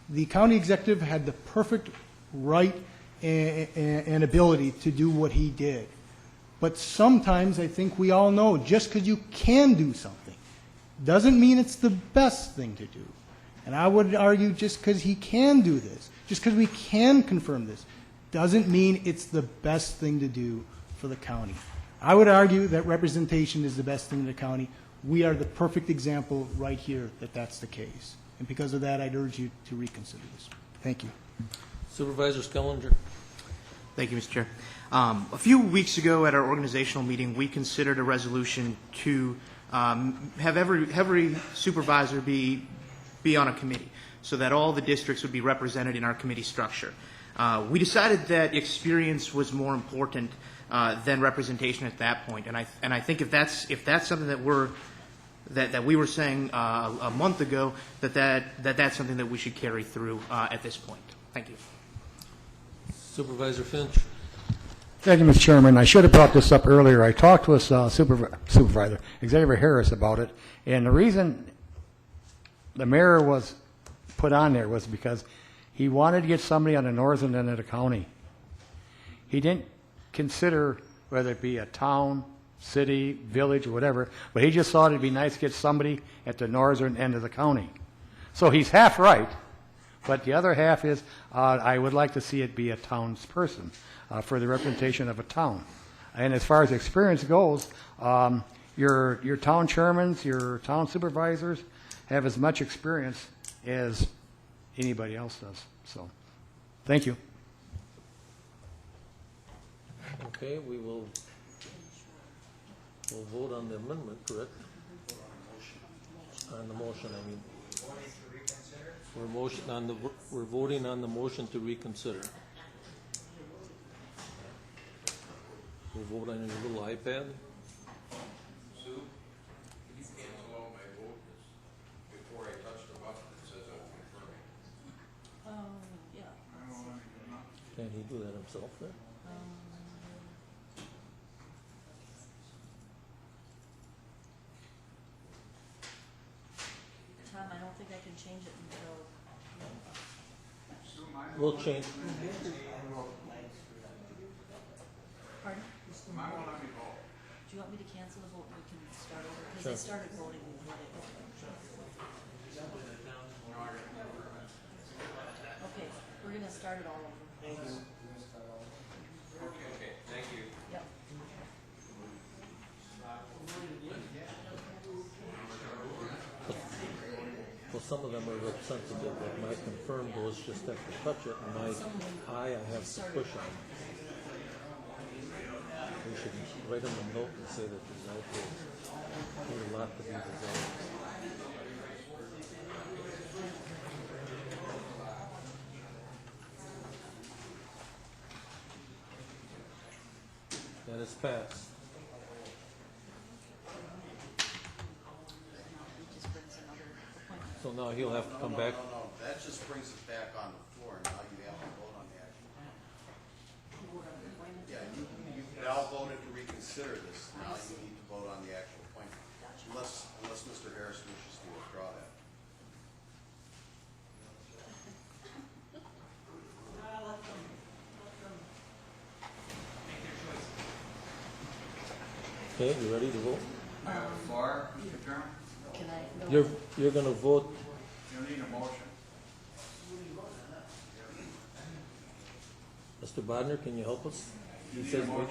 The county executive had the perfect right and ability to do what he did. But sometimes I think we all know just because you can do something doesn't mean it's the best thing to do. And I would argue just because he can do this, just because we can confirm this, doesn't mean it's the best thing to do for the county. I would argue that representation is the best thing in the county. We are the perfect example right here that that's the case. And because of that, I'd urge you to reconsider this. Thank you. Supervisor Skellinger. Thank you, Mr. Chair. A few weeks ago at our organizational meeting, we considered a resolution to have every supervisor be on a committee so that all the districts would be represented in our committee structure. We decided that experience was more important than representation at that point, and I think if that's something that we were saying a month ago, that's something that we should carry through at this point. Thank you. Supervisor Finch? Thank you, Mr. Chairman. I should have brought this up earlier. I talked with Supervisor Xavier Harris about it, and the reason the mayor was put on there was because he wanted to get somebody on the northern end of the county. He didn't consider whether it be a town, city, village, or whatever, but he just thought it'd be nice to get somebody at the northern end of the county. So he's half right, but the other half is I would like to see it be a townsperson for the representation of a town. And as far as experience goes, your town chairmans, your town supervisors have as much experience as anybody else does. So, thank you. Okay, we'll vote on the amendment, correct? On the motion, I mean. We're voting on the motion to reconsider. We'll vote on your little iPad. Sue, can you cancel out my vote before I touch the button that says I'm confirming? Can he do that himself then? Tom, I don't think I can change it until. We'll change. Pardon? Do you want me to cancel the vote and we can start over? Because Sure. I started voting before they voted. Okay, we're gonna start it all over. Okay, thank you. Yep. Well, some of them are representative, but my confirm goes just have to touch it, and my I have to push it. We should write them a note and say that the result is there's a lot to be desired. That is passed. So now he'll have to come back. No, that just brings it back on the floor, and now you have to vote on the actual. Yeah, you now voted to reconsider this, now you need to vote on the actual appointment, unless Mr. Harris wishes to withdraw that. Okay, you ready to vote? Floor, Mr. Chairman? Can I? You're going to vote. You need a motion. Mr. Bodnar, can you help us? He says wait.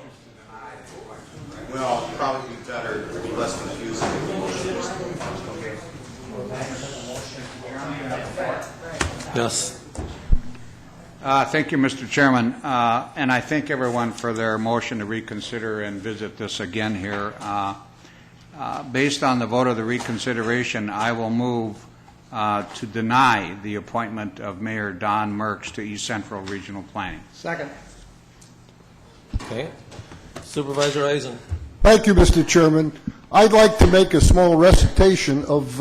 Well, probably be better, less confusing. Okay. Yes. Thank you, Mr. Chairman, and I thank everyone for their motion to reconsider and visit this again here. Based on the vote of the reconsideration, I will move to deny the appointment of Mayor Don Merckx to East Central Regional Planning. Second. Okay. Supervisor Eisen. Thank you, Mr. Chairman. I'd like to make a small recitation of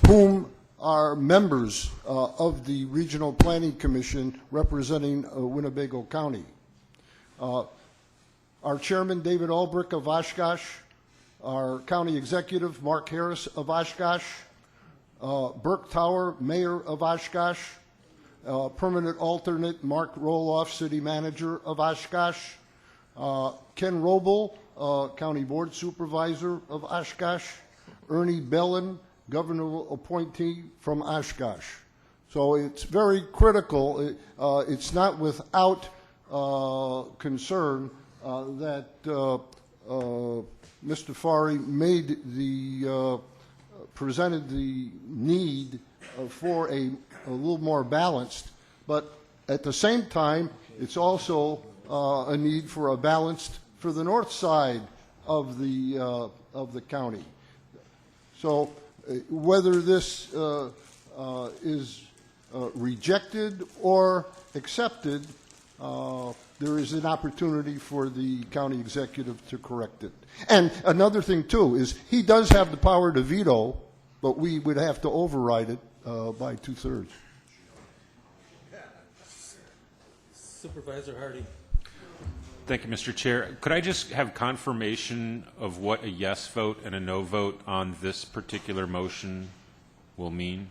whom are members of the Regional Planning Commission representing Winnebago County. Our chairman, David Albrecht of Oshkosh, our county executive, Mark Harris of Oshkosh, Burke Tower, mayor of Oshkosh, permanent alternate, Mark Roloff, city manager of Oshkosh, Ken Roble, county board supervisor of Oshkosh, Ernie Bellin, governor appointee from Oshkosh. So it's very critical. It's not without concern that Mr. Fari made the presented the need for a little more balanced, but at the same time, it's also a need for a balanced for the north side of the county. So whether this is rejected or accepted, there is an opportunity for the county executive to correct it. And another thing, too, is he does have the power to veto, but we would have to override it by 2/3. Supervisor Hardy. Thank you, Mr. Chair. Could I just have confirmation of what a yes vote and a no vote on this particular motion will mean?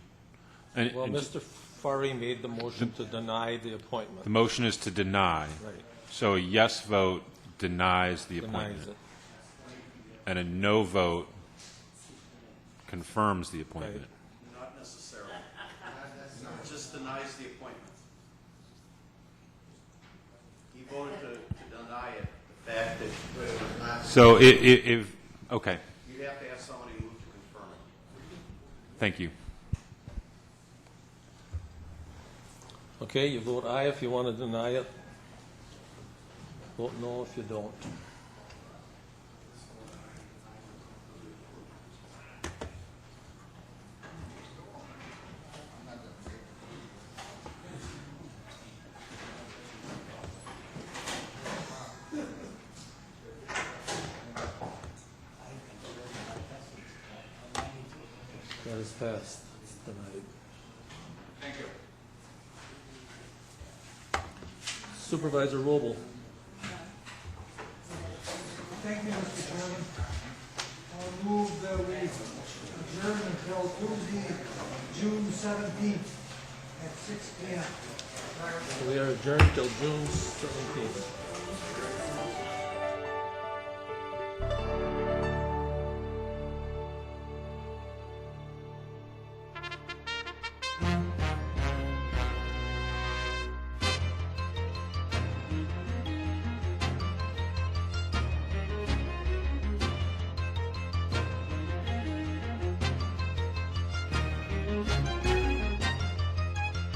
And, Well, Mr. Fari made the motion to deny the appointment. the motion is to deny. Right. So a yes vote denies the Denies appointment. it. And a no vote confirms the appointment. Not necessarily. It just denies the appointment. He voted to deny it, the fact that it was not. So if okay. You'd have to have somebody move to confirm it. Thank you. Okay, you vote aye if you want to deny it. Vote no if you don't. That is passed. It's denied. Thank you. Supervisor Robel. Thank you, Mr. Chairman. I'll move that we adjourn until Tuesday, June 17th at 6 p.m. We are adjourned till June 17th.